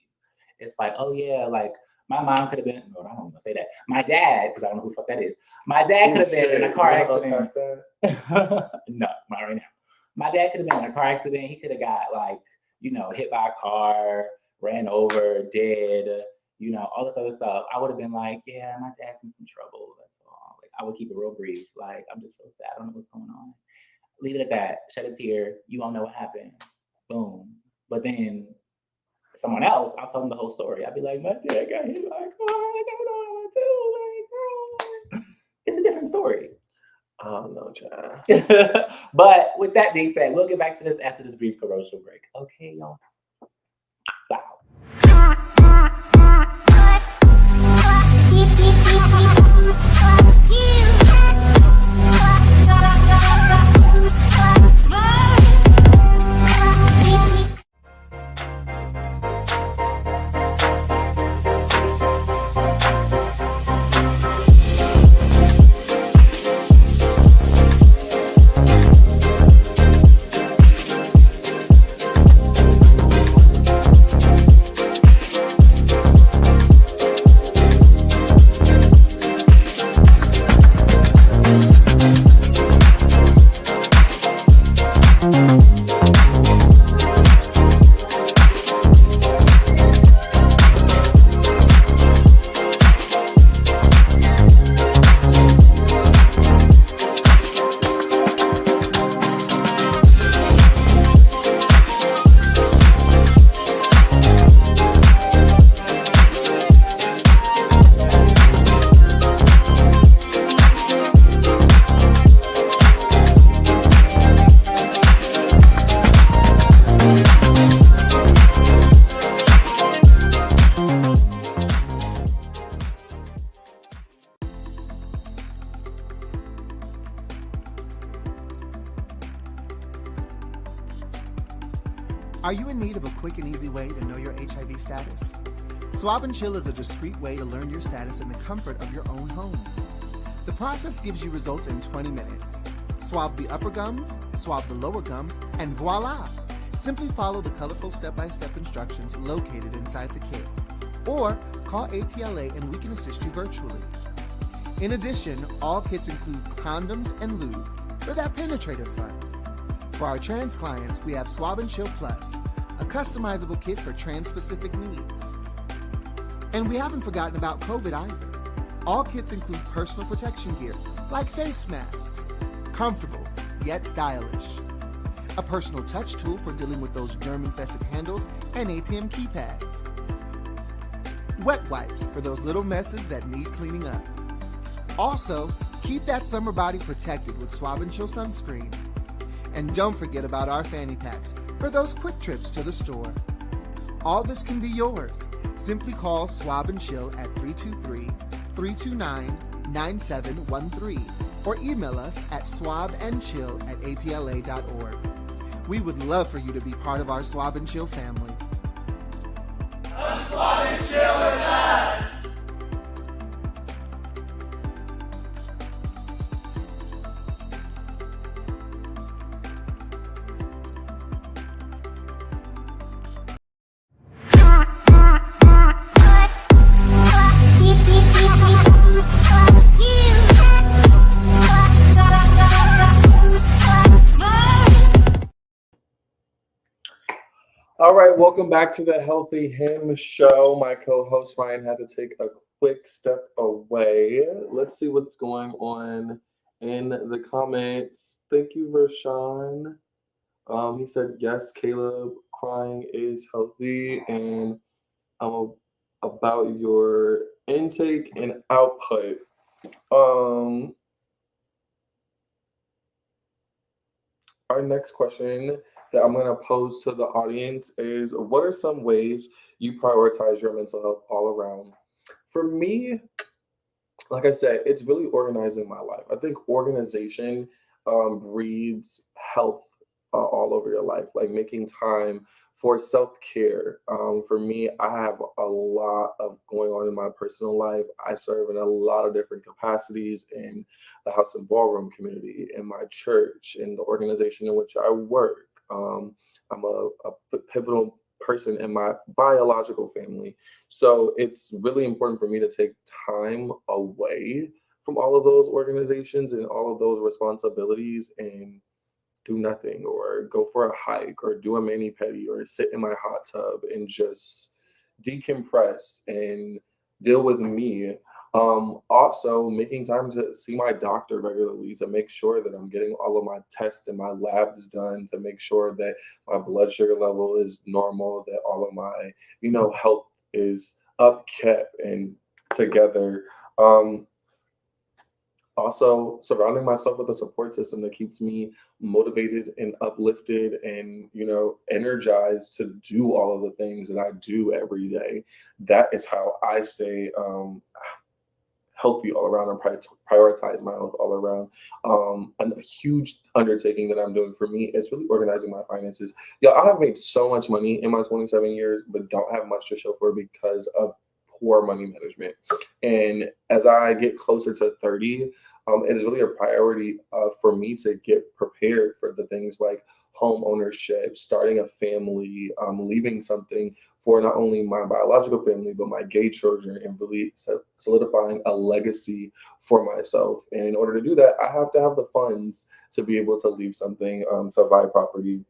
It's like, oh yeah, like my mom could have been, no, I don't want to say that. My dad, because I don't know who the fuck that is. My dad could have been in a car accident. No, not right now. My dad could have been in a car accident. He could have got like, hit by a car, ran over, dead, all this other stuff. I would have been like, yeah, my dad's in some trouble. That's all. Like, I would keep it real brief. Like, I'm just real sad. I don't know what's going on. Leave it at that. Shed a tear. You won't know what happened. Boom. But then someone else, I'll tell them the whole story. I'll be like, my dad got hit by a car. I don't know what to do. Like, it's a different story. Oh no, child. But with that being said, we'll get back to this after this brief commercial break. Okay, y'all. Wow. Are you in need of a quick and easy way to know your HIV status? Swab and Chill is a discreet way to learn your status in the comfort of your own home. The process gives you results in 20 minutes. Swab the upper gums, swab the lower gums, and voila! Simply follow the colorful step-by-step instructions located inside the kit. Or call APLA and we can assist you virtually. In addition, all kits include condoms and lube for that penetrative fun. For our trans clients, we have Swab and Chill Plus, a customizable kit for trans-specific needs. And we haven't forgotten about COVID either. All kits include personal protection gear, like face masks, comfortable yet stylish. A personal touch tool for dealing with those germ-infested handles and ATM keypads. Wet wipes for those little messes that need cleaning up. Also, keep that summer body protected with Swab and Chill sunscreen. And don't forget about our fanny packs for those quick trips to the store. All this can be yours. Simply call Swab and Chill at 323-329-9713 or email us at swabandchill@apla.org. We would love for you to be part of our Swab and Chill family. Come swab and chill with us! All right, welcome back to the Healthy Him Show. My co-host Ryan had to take a quick step away. Let's see what's going on in the comments. Thank you, Vershawn. He said, yes, Caleb, crying is healthy, and about your intake and output. Our next question that I'm going to pose to the audience is, what are some ways you prioritize your mental health all around? For me, like I said, it's really organizing my life. I think organization breeds health all over your life, like making time for self-care. For me, I have a lot of going on in my personal life. I serve in a lot of different capacities in the house and ballroom community, in my church, in the organization in which I work. I'm a pivotal person in my biological family. So it's really important for me to take time away from all of those organizations and all of those responsibilities and do nothing, or go for a hike, or do a mani-pedi, or sit in my hot tub and just decompress and deal with me. Also making time to see my doctor regularly, to make sure that I'm getting all of my tests and my labs done, to make sure that my blood sugar level is normal, that all of my, health is upkept and together. also surrounding myself with a support system that keeps me motivated and uplifted and, you know, energized to do all of the things that I do every day. That is how I stay healthy all around and prioritize my health all around. A huge undertaking that I'm doing for me is really organizing my finances. Yeah, I have made so much money in my 27 years, but don't have much to show for it because of poor money management. And as I get closer to 30, it is really a priority for me to get prepared for the things like home ownership, starting a family, leaving something for not only my biological family, but my gay children, and really solidifying a legacy for myself. And in order to do that, I have to have the funds to be able to leave something, to buy property.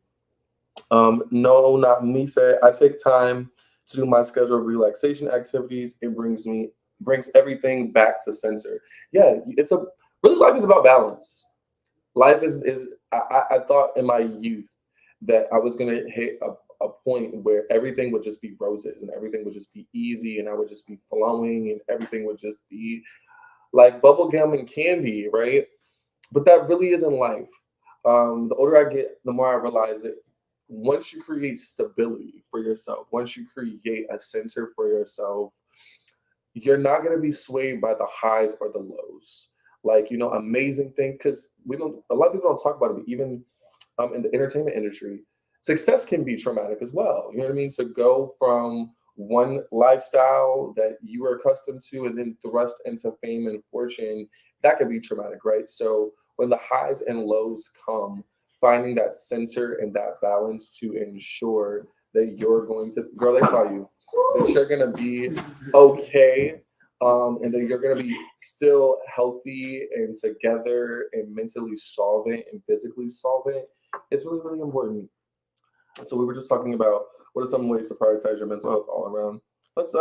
No, not me. Say I take time to do my scheduled relaxation activities. It brings everything back to center. Yeah, it's a really life is about balance. Life is I thought in my youth that I was gonna hit a point where everything would just be roses and everything would just be easy and I would just be flowing and everything would just be like bubble gum and candy, right? But that really isn't life. The older I get, the more I realize that once you create stability for yourself, once you create a center for yourself, you're not going to be swayed by the highs or the lows. Like, you know, amazing things, because a lot of people don't talk about it, but even in the entertainment industry, success can be traumatic as well. You know what I mean? To go from one lifestyle that you were accustomed to and then thrust into fame and fortune, that can be traumatic, right? So when the highs and lows come, finding that center and that balance to ensure that you're going to, girl, they saw you, that you're going to be okay, and that you're going to be still healthy and together and mentally solvent and physically solvent, is really, really important. So we were just talking about what are some ways to prioritize your mental health all around. Let's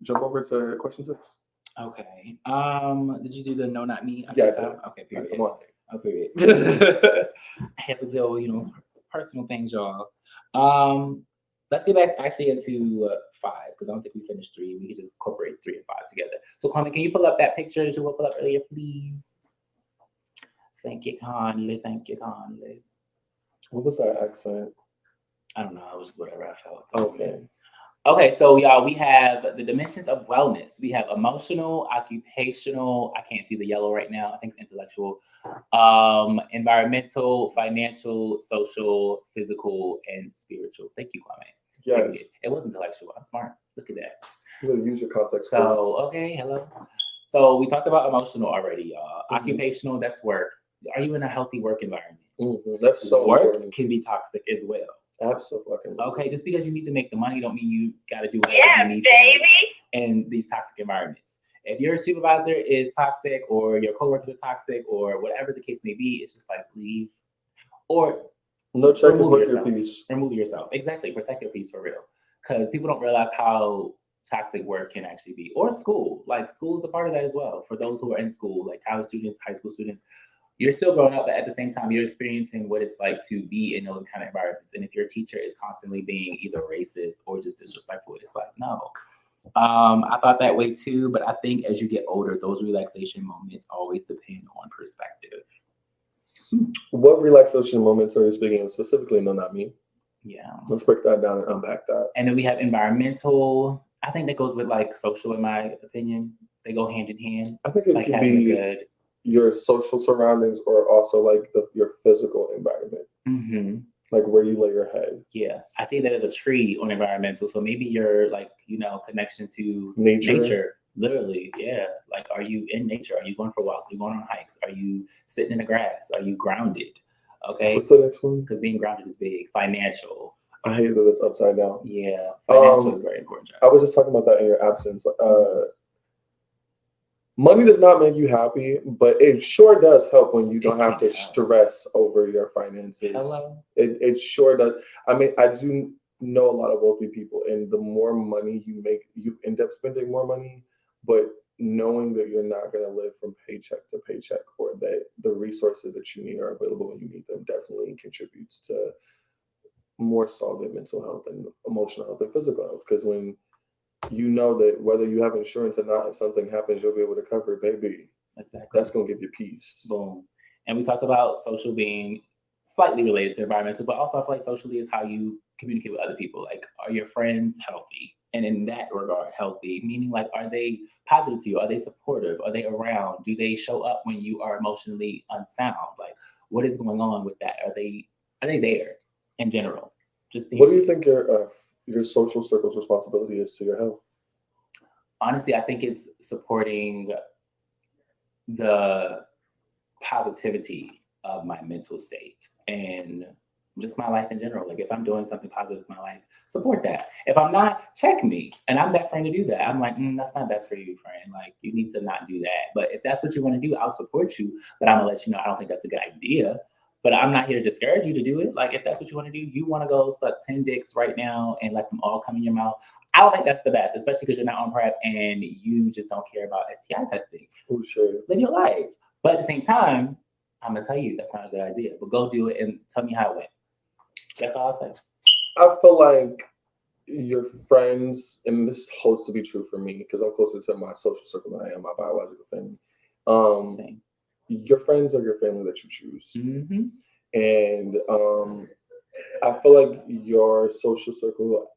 jump over to question 6. Okay. Did you do the no, not me? Yeah, I did. Okay, period. Come on. Oh, period. I have to deal with, personal things, y'all. Let's get back actually into 5, because I don't think we finished 3. We can just incorporate 3 and 5 together. So, Kwame, can you pull up that picture that you pull up earlier, please? Thank you, Conley. Thank you, Conley. What was that accent? I don't know. It was whatever I felt. Okay. Okay, so y'all, we have the dimensions of wellness. We have emotional, occupational, I can't see the yellow right now, I think it's intellectual, environmental, financial, social, physical, and spiritual. Thank you, Kwame. Yes. It was intellectual. I'm smart. Look at that. You gotta use your context. So, okay, hello. So we talked about emotional already, y'all. Mm-hmm. Occupational, that's work. Are you in a healthy work environment? Mm-hmm. That's so work important. Can be toxic as well. Absolutely. Okay, just because you need to make the money don't mean you got to do whatever you need to in these toxic environments. If your supervisor is toxic or your coworkers are toxic or whatever the case may be, it's just like leave or no check is worth your peace. Remove yourself. Exactly, protect your peace for real. Because people don't realize how toxic work can actually be. Or school, like school is a part of that as well. For those who are in school, like college students, high school students, you're still growing up, but at the same time, you're experiencing what it's like to be in those kind of environments. And if your teacher is constantly being either racist or just disrespectful, it's like, no. I thought that way too, but I think as you get older, those relaxation moments always depend on perspective. What relaxation moments are you speaking of specifically? No, not me. Yeah. Let's break that down and unpack that. And then we have environmental. I think that goes with like social, in my opinion. They go hand in hand. I think it like could be your social surroundings or also like your physical environment. Mm-hmm. Like where you lay your head. Yeah. I see that as a tree on environmental. So maybe your like, connection to nature. Literally. Yeah. Like, are you in nature? Are you going for walks? Are you going on hikes? Are you sitting in the grass? Are you grounded? Okay. What's the next one? Because being grounded is big. Financial. I hate that it's upside down. Yeah. Financial is very important. I was just talking about that in your absence. Money does not make you happy, but it sure does help when you don't have to stress over your finances. Hello. It sure does. I mean, I do know a lot of wealthy people, and the more money you make, you end up spending more money, but knowing that you're not going to live from paycheck to paycheck, or that the resources that you need are available when you need them, definitely contributes to more solid mental health and emotional health and physical health. Because when you know that whether you have insurance or not, if something happens, you'll be able to cover it, baby. Exactly. That's going to give you peace. Boom. And we talked about social being slightly related to environmental, but also I feel like socially is how you communicate with other people. Like, are your friends healthy? And in that regard, healthy, meaning like, are they positive to you? Are they supportive? Are they around? Do they show up when you are emotionally unsound? Like, what is going on with that? Are they there in general? What do you think your social circle's responsibility is to your health? Honestly, I think it's supporting the positivity of my mental state and just my life in general. Like, if I'm doing something positive in my life, support that. If I'm not, check me. And I'm that friend to do that. I'm like, that's not best for you, friend. Like, you need to not do that. But if that's what you want to do, I'll support you. But I'm gonna let you know I don't think that's a good idea. But I'm not here to discourage you to do it. Like, if that's what you want to do, you want to go suck 10 dicks right now and let them all come in your mouth. I don't think that's the best, especially because you're not on PrEP and you just don't care about STI testing. Oh, sure. Live your life. But at the same time, I'm going to tell you that's not a good idea. But go do it and tell me how it went. That's all I'll say. I feel like your friends, and this holds to be true for me because I'm closer to my social circle than I am my biological family. Same. Your friends are your family that you choose. Mm-hmm. And I feel like your social circle,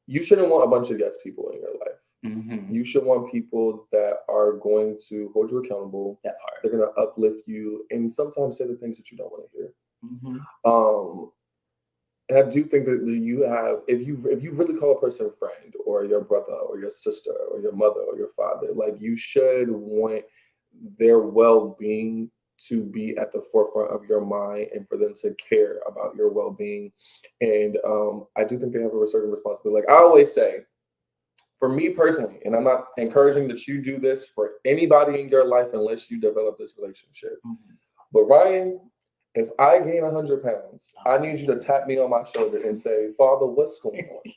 you shouldn't want a bunch of yes people in your life. Mm-hmm. You should want people that are going to hold you accountable. That part. They're going to uplift you and sometimes say the things that you don't want to hear. Mm-hmm. And I do think that you have, if you really call a person a friend or your brother or your sister or your mother or your father, like, you should want their well-being to be at the forefront of your mind and for them to care about your well-being. And I do think they have a certain responsibility. Like I always say, for me personally, and I'm not encouraging that you do this for anybody in your life unless you develop this relationship. Mm-hmm. But Ryan, if I gain 100 pounds, I need you to tap me on my shoulder and say, Father, what's going on?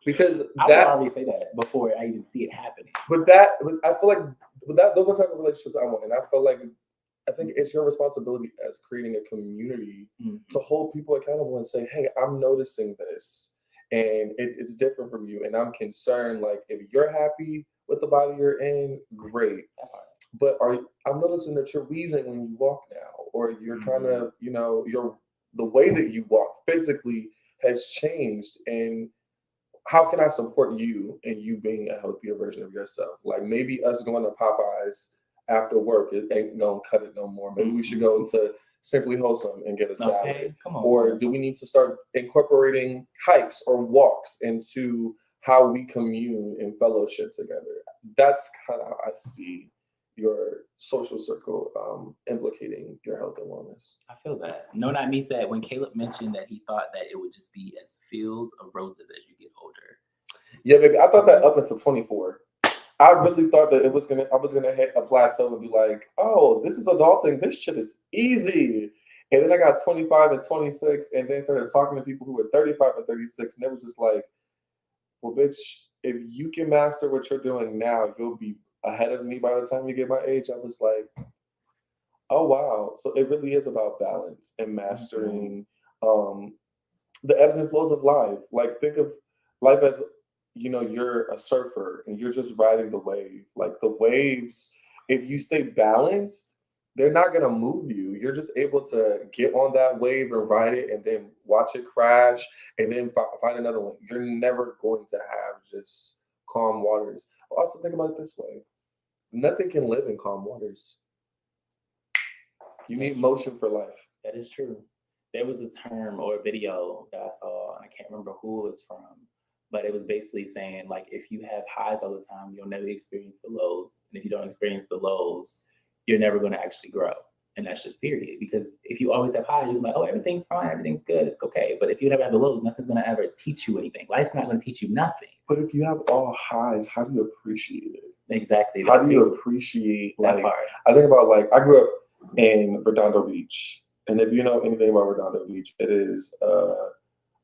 Because I would already say that before I even see it happening. But I feel like those are the type of relationships I want. And I think it's your responsibility as creating a community to hold people accountable and say, hey, I'm noticing this and it's different from you. And I'm concerned, like, if you're happy with the body you're in, great. But I'm noticing that you're wheezing when you walk now, or you're kind of, the way that you walk physically has changed. And how can I support you in you being a healthier version of yourself? Like, maybe us going to Popeyes after work, it ain't gonna cut it no more. Maybe we should go to Simply Wholesome and get a salad. Or do we need to start incorporating hikes or walks into how we commune and fellowship together? That's kind of how I see your social circle implicating your health and wellness. I feel that. No, Not Me said when Caleb mentioned that he thought that it would just be as fields of roses as you get older. Yeah, baby. I thought that up until 24. I really thought that I was gonna hit a plateau and be like, oh, this is adulting. This shit is easy. And then I got 25 and 26 and then started talking to people who were 35 and 36. And it was just like, well, bitch, if you can master what you're doing now, you'll be ahead of me by the time you get my age. I was like, oh, wow. So it really is about balance and mastering the ebbs and flows of life. Like, think of life as, you're a surfer and you're just riding the wave. Like, the waves, if you stay balanced, they're not going to move you. You're just able to get on that wave and ride it and then watch it crash and then find another one. You're never going to have just calm waters. Also, think about it this way. Nothing can live in calm waters. You need motion for life. That is true. There was a term or a video that I saw, and I can't remember who it was from, but it was basically saying, like, if you have highs all the time, you'll never experience the lows. And if you don't experience the lows, you're never going to actually grow. And that's just period. Because if you always have highs, you're like, oh, everything's fine, everything's good, it's okay. But if you never have the lows, nothing's going to ever teach you anything. Life's not going to teach you nothing. But if you have all highs, how do you appreciate it? Exactly. How do you appreciate, that like, part? I think about, like, I grew up in Redondo Beach. And if you know anything about Redondo Beach, it is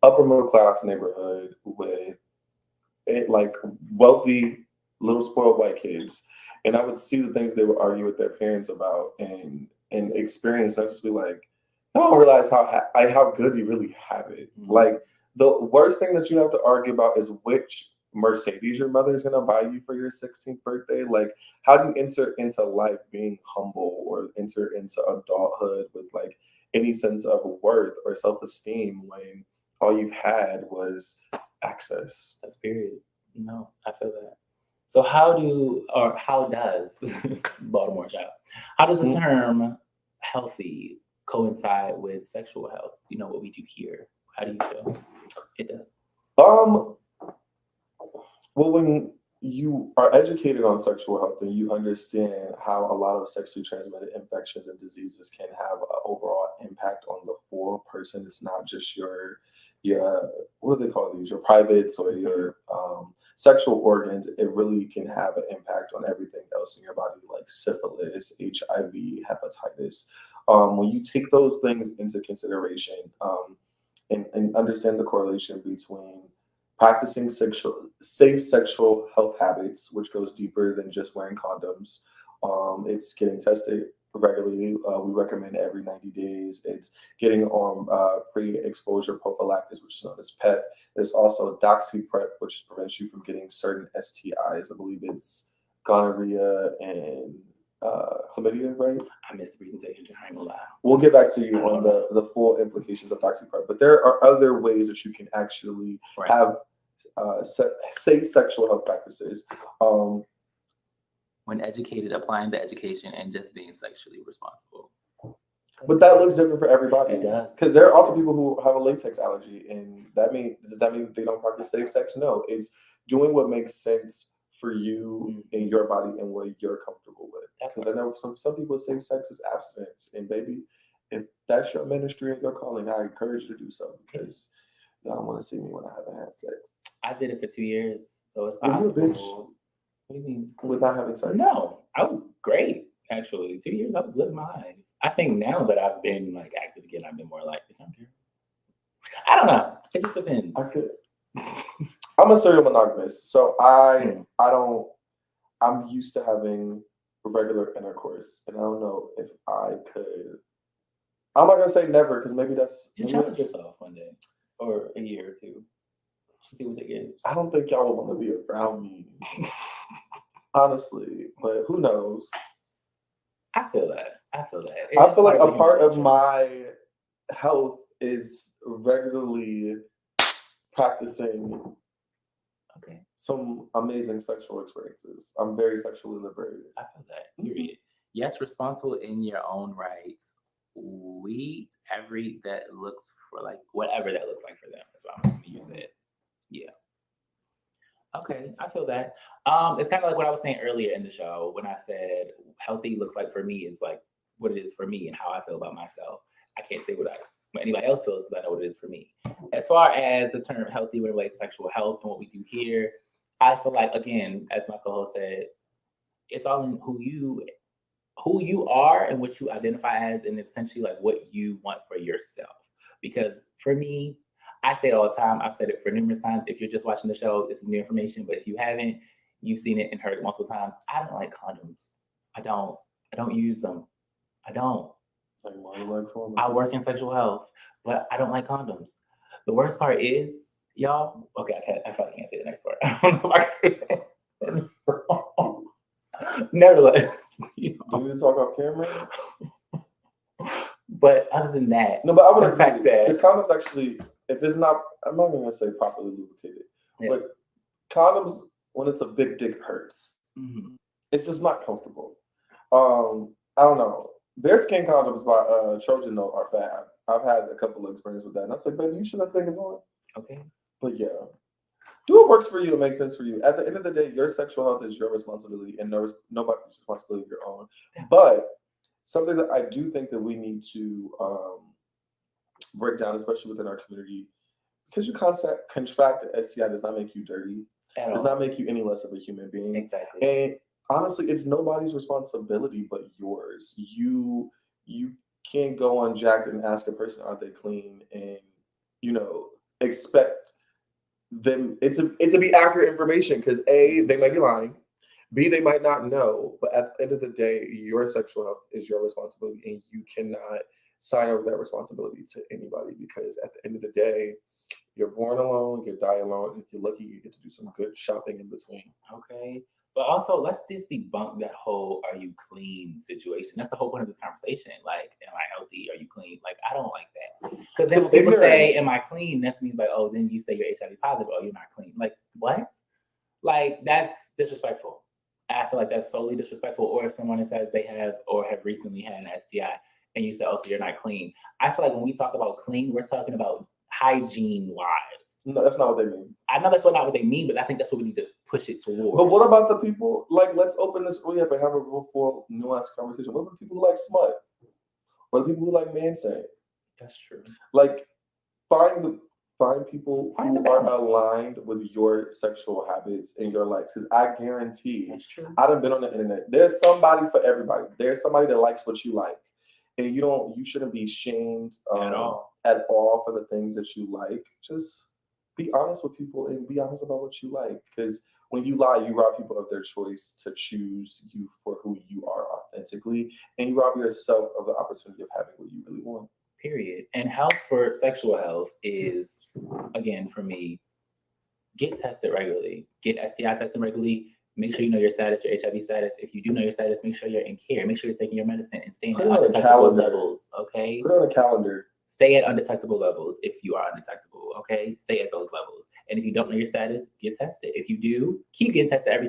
upper middle class neighborhood with like wealthy little spoiled white kids. And I would see the things they would argue with their parents about and experience. And I'd just be like, I don't realize how good you really have it. Mm-hmm. Like, the worst thing that you have to argue about is which Mercedes your mother's gonna buy you for your 16th birthday. Like, how do you enter into life being humble or enter into adulthood with like any sense of worth or self-esteem when all you've had was access? That's period. No, I feel that. So how does Baltimore child? How does the term healthy coincide with sexual health? You know what we do here. How do you feel it does? Well, when you are educated on sexual health and you understand how a lot of sexually transmitted infections and diseases can have an overall impact on the full person. It's not just your what do they call these? Your privates or your sexual organs. It really can have an impact on everything else in your body, like syphilis, HIV, hepatitis. When you take those things into consideration and understand the correlation between practicing safe sexual health habits, which goes deeper than just wearing condoms. It's getting tested regularly. We recommend every 90 days. It's getting on pre-exposure prophylaxis, which is known as PEP. There's also doxyprep, which prevents you from getting certain STIs. I believe it's gonorrhea and chlamydia, right? I missed the presentation. I ain't gonna lie. We'll get back to you on the full implications of doxyprep, but there are other ways that you can actually have safe sexual health practices. When educated, applying the education and just being sexually responsible. But that looks different for everybody. It does. Because there are also people who have a latex allergy, and does that mean they don't practice safe sex? No, it's doing what makes sense for you and your body and what you're comfortable with. Because I know some people safe sex is abstinence, and baby, if that's your ministry and your calling, I encourage you to do so because y'all don't want to see me when I haven't had sex. I did it for 2 years, so it's Were you a bitch? What do you mean? With not having sex? No, I was great actually. 2 years, I was living my life. I think now that I've been like active again, I've been more like, I don't care. I don't know. It just depends. I'm a serial monogamous, so I'm used to having regular intercourse, and I don't know if I could. I'm not gonna say never because maybe that's. You challenge yourself one day or a year or two. See what it is. I don't think y'all would want to be around me, honestly. But who knows? I feel that. I feel like a part of my health is regularly practicing some amazing sexual experiences. I'm very sexually liberated. I feel that. Period. Yes, responsible in your own rights. We that looks for like whatever that looks like for them. That's what I'm going to use it. Yeah. Okay, I feel that. It's kind of like what I was saying earlier in the show when I said healthy looks like for me is like what it is for me and how I feel about myself. I can't say what anybody else feels because I know what it is for me. As far as the term healthy when it relates to sexual health and what we do here, I feel like, again, as my co-host said, it's all in who you are and what you identify as, and essentially like what you want for yourself. Because for me, I say it all the time. I've said it for numerous times. If you're just watching the show, this is new information. But if you haven't, you've seen it and heard it multiple times. I don't like condoms. I don't use them. I don't. I work in sexual health, but I don't like condoms. The worst part is, y'all. Okay, I probably can't say the next part. I don't know if I can say that. Nevertheless, do we need to talk off camera? But other than that, no. But I would agree because condoms actually, if it's not, I'm not even gonna say properly lubricated, but condoms when it's a big dick hurts. Mm-hmm. It's just not comfortable. I don't know. Bearskin condoms by Trojan Note are fab. I've had a couple of experiences with that, and I was like, baby, you sure that thing is on? Okay. But yeah, do what works for you. It makes sense for you. At the end of the day, your sexual health is your responsibility, and nobody's responsibility of your own. But something that I do think that we need to break down, especially within our community, because you contract an STI does not make you dirty. Does not make you any less of a human being. Exactly. And honestly, it's nobody's responsibility but yours. You can't go on Jack and ask a person, are they clean? And, expect them, it's to be accurate information because A, they might be lying. B, they might not know. But at the end of the day, your sexual health is your responsibility and you cannot sign over that responsibility to anybody because at the end of the day, You're born alone, you die alone, and if you're lucky, you get to do some good shopping in between. Okay. But also, let's just debunk that whole "are you clean" situation. That's the whole point of this conversation. Like, am I healthy? Are you clean? Like, I don't like that. Because then when people say, "Am I clean?" That means like, oh, then you say you're HIV positive. Oh, you're not clean. Like, what? Like, that's disrespectful. I feel like that's solely disrespectful. Or if someone says they have or have recently had an STI, and you say, "Oh, so you're not clean." I feel like when we talk about clean, we're talking about hygiene-wise. No, that's not what they mean. I know that's not what they mean, but I think that's what we need to push it towards. But what about the people, like, let's open this really up and have a real full, nuanced conversation. What about the people who like smut? Or the people who like man-saying? That's true. Like, find people who are aligned with your sexual habits and your likes. Because I guarantee, that's true. I done been on the internet. There's somebody for everybody. There's somebody that likes what you like. And you shouldn't be shamed at all for the things that you like. Just be honest with people and be honest about what you like. Because when you lie, you rob people of their choice to choose you for who you are authentically. And you rob yourself of the opportunity of having what you really want. Period. And health for sexual health is, again, for me, get tested regularly. Get STI tested regularly. Make sure you know your status, your HIV status. If you do know your status, make sure you're in care. Make sure you're taking your medicine and staying at undetectable levels. Okay. Put it on a calendar. Stay at undetectable levels if you are undetectable. Okay. Stay at those levels. And if you don't know your status, get tested. If you do, keep getting tested every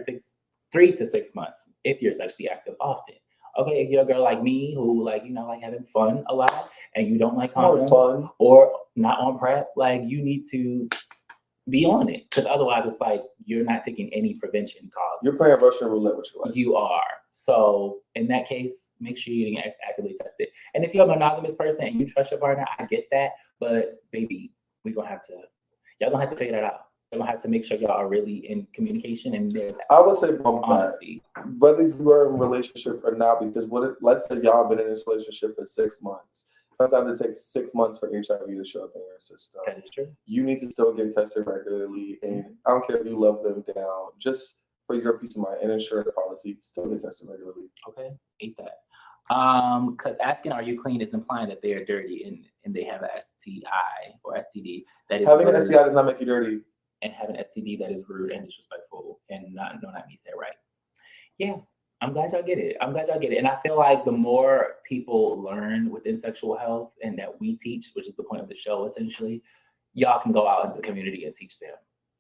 3 to 6 months if you're sexually active often. Okay, if you're a girl like me who like having fun a lot and you don't like condoms or not on PrEP, like you need to be on it, because otherwise it's like you're not taking any prevention causes. You're playing Russian roulette with your life. You are. So in that case, make sure you're getting actively tested. And if you're a monogamous person and you trust your partner, I get that. But baby, y'all gonna have to figure that out. You're gonna have to make sure y'all are really in communication and there's I would say honesty. Whether you are in a relationship or not, because let's say y'all been in this relationship for 6 months. Sometimes it takes 6 months for HIV to show up in your system. That is true. You need to still get tested regularly, and I don't care if you love them down, just for your peace of mind and insurance policy, still get tested regularly. Okay, eat that. Because asking "are you clean" is implying that they are dirty and they have an STI or STD that is having an STI does not make you dirty. And have an STD that is rude and disrespectful and not me say right. Yeah, I'm glad y'all get it. And I feel like the more people learn within sexual health and that we teach, which is the point of the show essentially, y'all can go out into the community and teach them.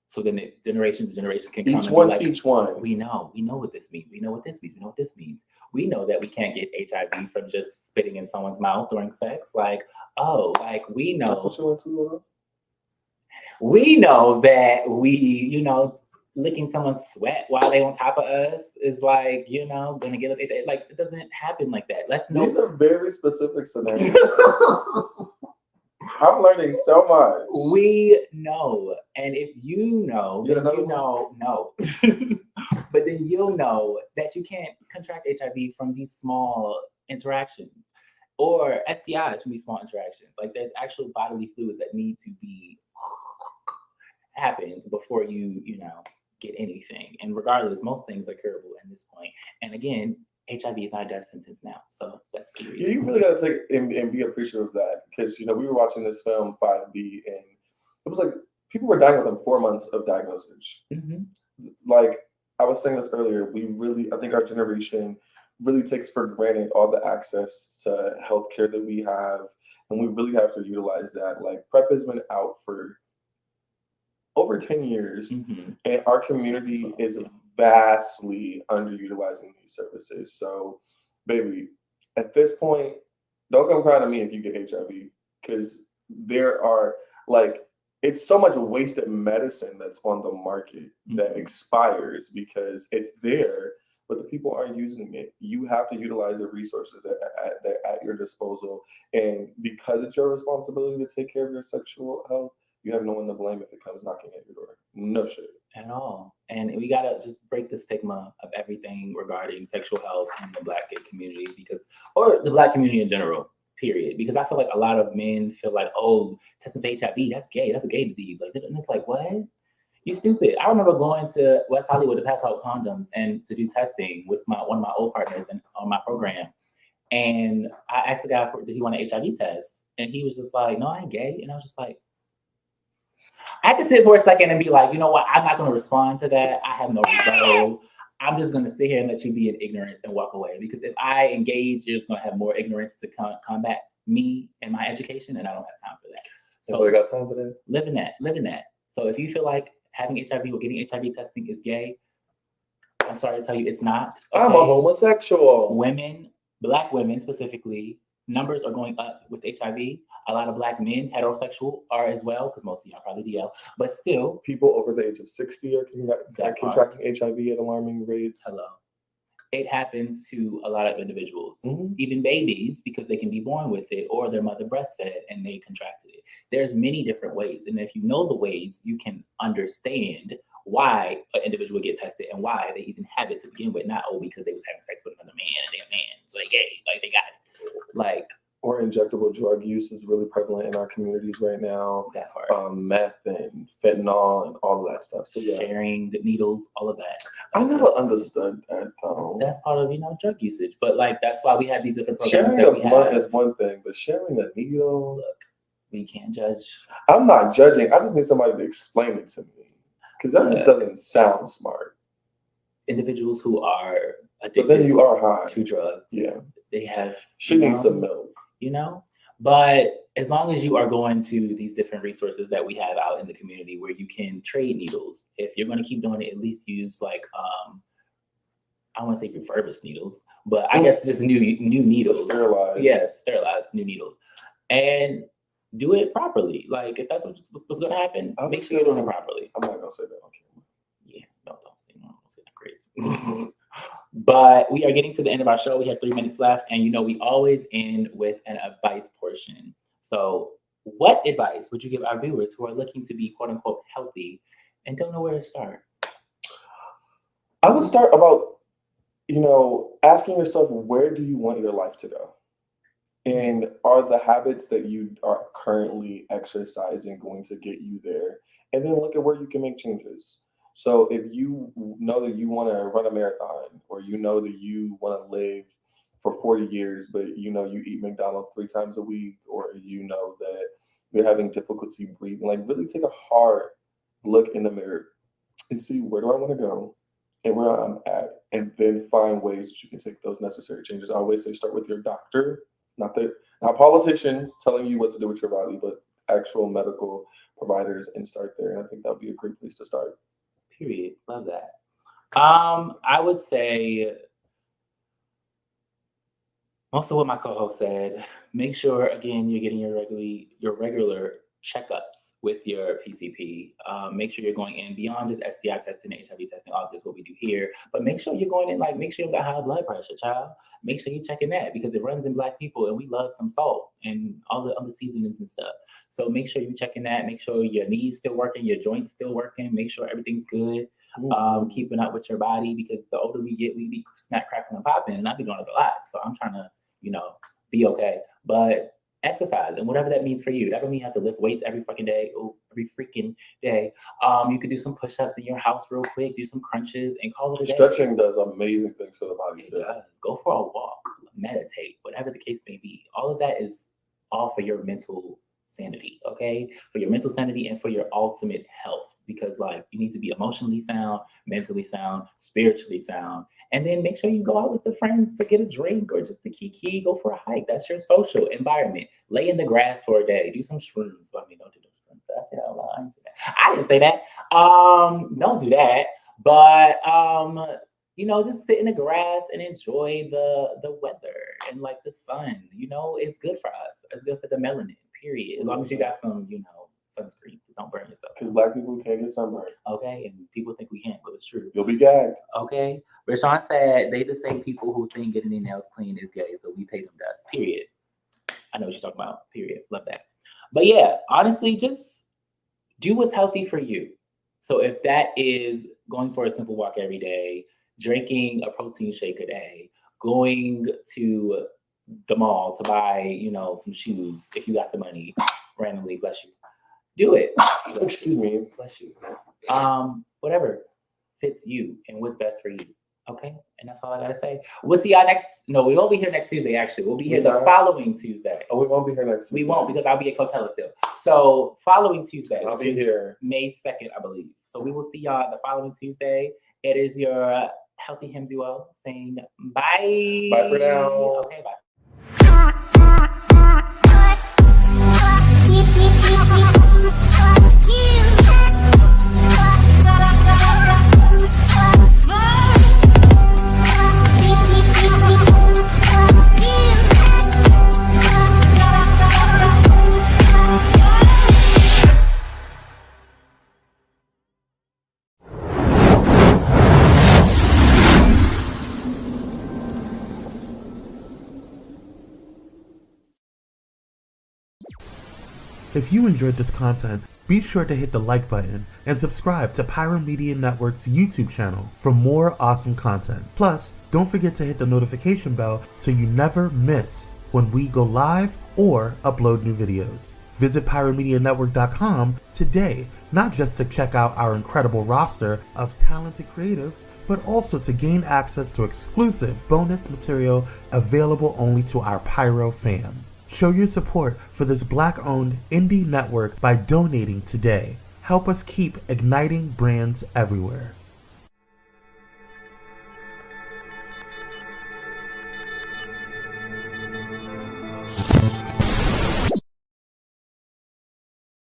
So then generations can come. Each one teach one. We know what this means. We know what this means. We know that we can't get HIV from just spitting in someone's mouth during sex. Like, we know. That's what you went to, we know that licking someone's sweat while they on top of us is like, gonna get us HIV. Like, it doesn't happen like that. Let's know. These are very specific scenarios. I'm learning so much. We know. And if you know, then no. But then you'll know that you can't contract HIV from these small interactions. Or STIs from these small interactions. Like, there's actual bodily fluids that need to be happened before you get anything. And regardless, most things are curable at this point. And again, HIV is not a death sentence now. So that's period. Yeah, you really got to take and be appreciative of that, because we were watching this film 5B, and it was like people were dying within 4 months of diagnosis. Mm-hmm. Like I was saying this earlier, I think our generation really takes for granted all the access to healthcare that we have, and we really have to utilize that. Like PrEP has been out for over 10 years, mm-hmm. and our community is vastly underutilizing these services. So, baby, at this point, don't come crying to me if you get HIV, because there are it's so much wasted medicine that's on the market mm-hmm. that expires because it's there, but the people aren't using it. You have to utilize the resources that are at your disposal. And because it's your responsibility to take care of your sexual health, you have no one to blame if it comes knocking at your door. No shit. At all. And we got to just break the stigma of everything regarding sexual health in the Black gay community, or the Black community in general, period. Because I feel like a lot of men feel like, oh, testing for HIV, that's gay. That's a gay disease. Like, and it's like, what? You stupid. I remember going to West Hollywood to pass out condoms and to do testing with one of my old partners on my program. And I asked the guy, did he want an HIV test? And he was just like, no, I ain't gay. And I was just like, I had to sit for a second and be like, you know what? I'm not going to respond to that. I have no rebuttal. I'm just going to sit here and let you be in ignorance and walk away. Because if I engage, you're just going to have more ignorance to combat me and my education, and I don't have time for that. So I got time for that. Live in that. So if you feel like having HIV or getting HIV testing is gay, I'm sorry to tell you, it's not. Okay? I'm a homosexual. Women, Black women specifically, numbers are going up with HIV. A lot of Black men, heterosexual, are as well, because most of y'all probably DL. But still, people over the age of 60 are contracting HIV at alarming rates. Hello. It happens to a lot of individuals, even babies, because they can be born with it, or their mother breastfed and they contracted it. There's many different ways. And if you know the ways, you can understand why an individual gets tested and why they even have it to begin with. Not, because they was having sex with another man and they're a man, so they gay, like they got it. Like, or injectable drug use is really prevalent in our communities right now. That part. Meth and fentanyl and all of that stuff. So yeah. Sharing the needles, all of that. I never understood that though. That's part of, drug usage. But like, that's why we have these different programs. Sharing a blunt is one thing, but sharing a needle. Look, we can't judge. I'm not judging. I just need somebody to explain it to me. Because that just doesn't sound smart. Individuals who are addicted but then you are high to drugs. Yeah. They have. She needs some milk. But as long as you are going to these different resources that we have out in the community where you can trade needles, if you're going to keep doing it, at least use like, I want to say refurbished needles, but I guess just new needles. Sterilized. Yes, sterilized new needles. And do it properly. Like, if that's what's going to happen, make sure you're doing it properly. I'm not going to say that on camera. Yeah, don't say that crazy. But we are getting to the end of our show. We have 3 minutes left. And, we always end with an advice portion. So what advice would you give our viewers who are looking to be, quote unquote, healthy and don't know where to start? I would start about, asking yourself, where do you want your life to go? And are the habits that you are currently exercising going to get you there? And then look at where you can make changes. So if you know that you want to run a marathon, or that you want to live for 40 years, but you eat McDonald's 3 times a week, or that you're having difficulty breathing, like really take a hard look in the mirror and see, where do I want to go and where I'm at, and then find ways that you can take those necessary changes. I always say start with your doctor, not politicians telling you what to do with your body, but actual medical providers, and start there. And I think that would be a great place to start. Period. Love that. I would say most of what my co-host said. Make sure, again, you're getting your regular checkups with your PCP. Make sure you're going in beyond just STI testing, HIV testing. All this is what we do here. But make sure you're going in, make sure you got high blood pressure, child. Make sure you're checking that, because it runs in Black people, and we love some salt and all the other seasonings and stuff. So make sure you're checking that. Make sure your knees still working, your joints still working. Make sure everything's good. Keeping up with your body, because the older we get, we be snap, cracking, and popping, and I be doing it a lot. So I'm trying to, be okay. But exercise, and whatever that means for you. That don't mean you have to lift weights every freaking day. You could do some push-ups in your house real quick, do some crunches, and call it a day. Stretching does amazing things for the body too. Go for a walk, meditate, whatever the case may be. All of that is all for your mental sanity, okay? For your mental sanity and for your ultimate health, because you need to be emotionally sound, mentally sound, spiritually sound. And then make sure you go out with the friends to get a drink or just to kiki, go for a hike. That's your social environment. Lay in the grass for a day, do some shrooms. Don't do those shrooms. Did I say that out loud? I didn't say that. Don't do that. But just sit in the grass and enjoy the weather and the sun. It's good for us. It's good for the melanin. Period. As long as you got some, sunscreen, don't burn yourself. Because Black people can't get sunburned. Okay, and people think we can't, but it's true. You'll be gagged. Okay. Rashawn said they the same people who think getting their nails clean is gay, so we pay them dust. Period. I know what you're talking about. Period. Love that. But yeah, honestly, just do what's healthy for you. So if that is going for a simple walk every day, drinking a protein shake a day, going to the mall to buy, some shoes, if you got the money, randomly, bless you, do it. Excuse me. Bless you. Whatever fits you and what's best for you. Okay? And that's that's all I gotta say. We'll see y'all we won't be here next Tuesday, actually. We'll be here the following Tuesday. Oh, we won't be here next Tuesday. We won't, because I'll be at Coachella still. So following Tuesday. I'll be here. May 2nd, I believe. So we will see y'all the following Tuesday. It is your healthy hymn duo saying bye. Bye for now. Okay, bye. If you enjoyed this content, be sure to hit the like button and subscribe to Pyromedian Network's YouTube channel for more awesome content. Plus, don't forget to hit the notification bell so you never miss when we go live or upload new videos. Visit pyromedianetwork.com today, not just to check out our incredible roster of talented creatives, but also to gain access to exclusive bonus material available only to our Pyro fam. Show your support for this Black-owned indie network by donating today. Help us keep igniting brands everywhere.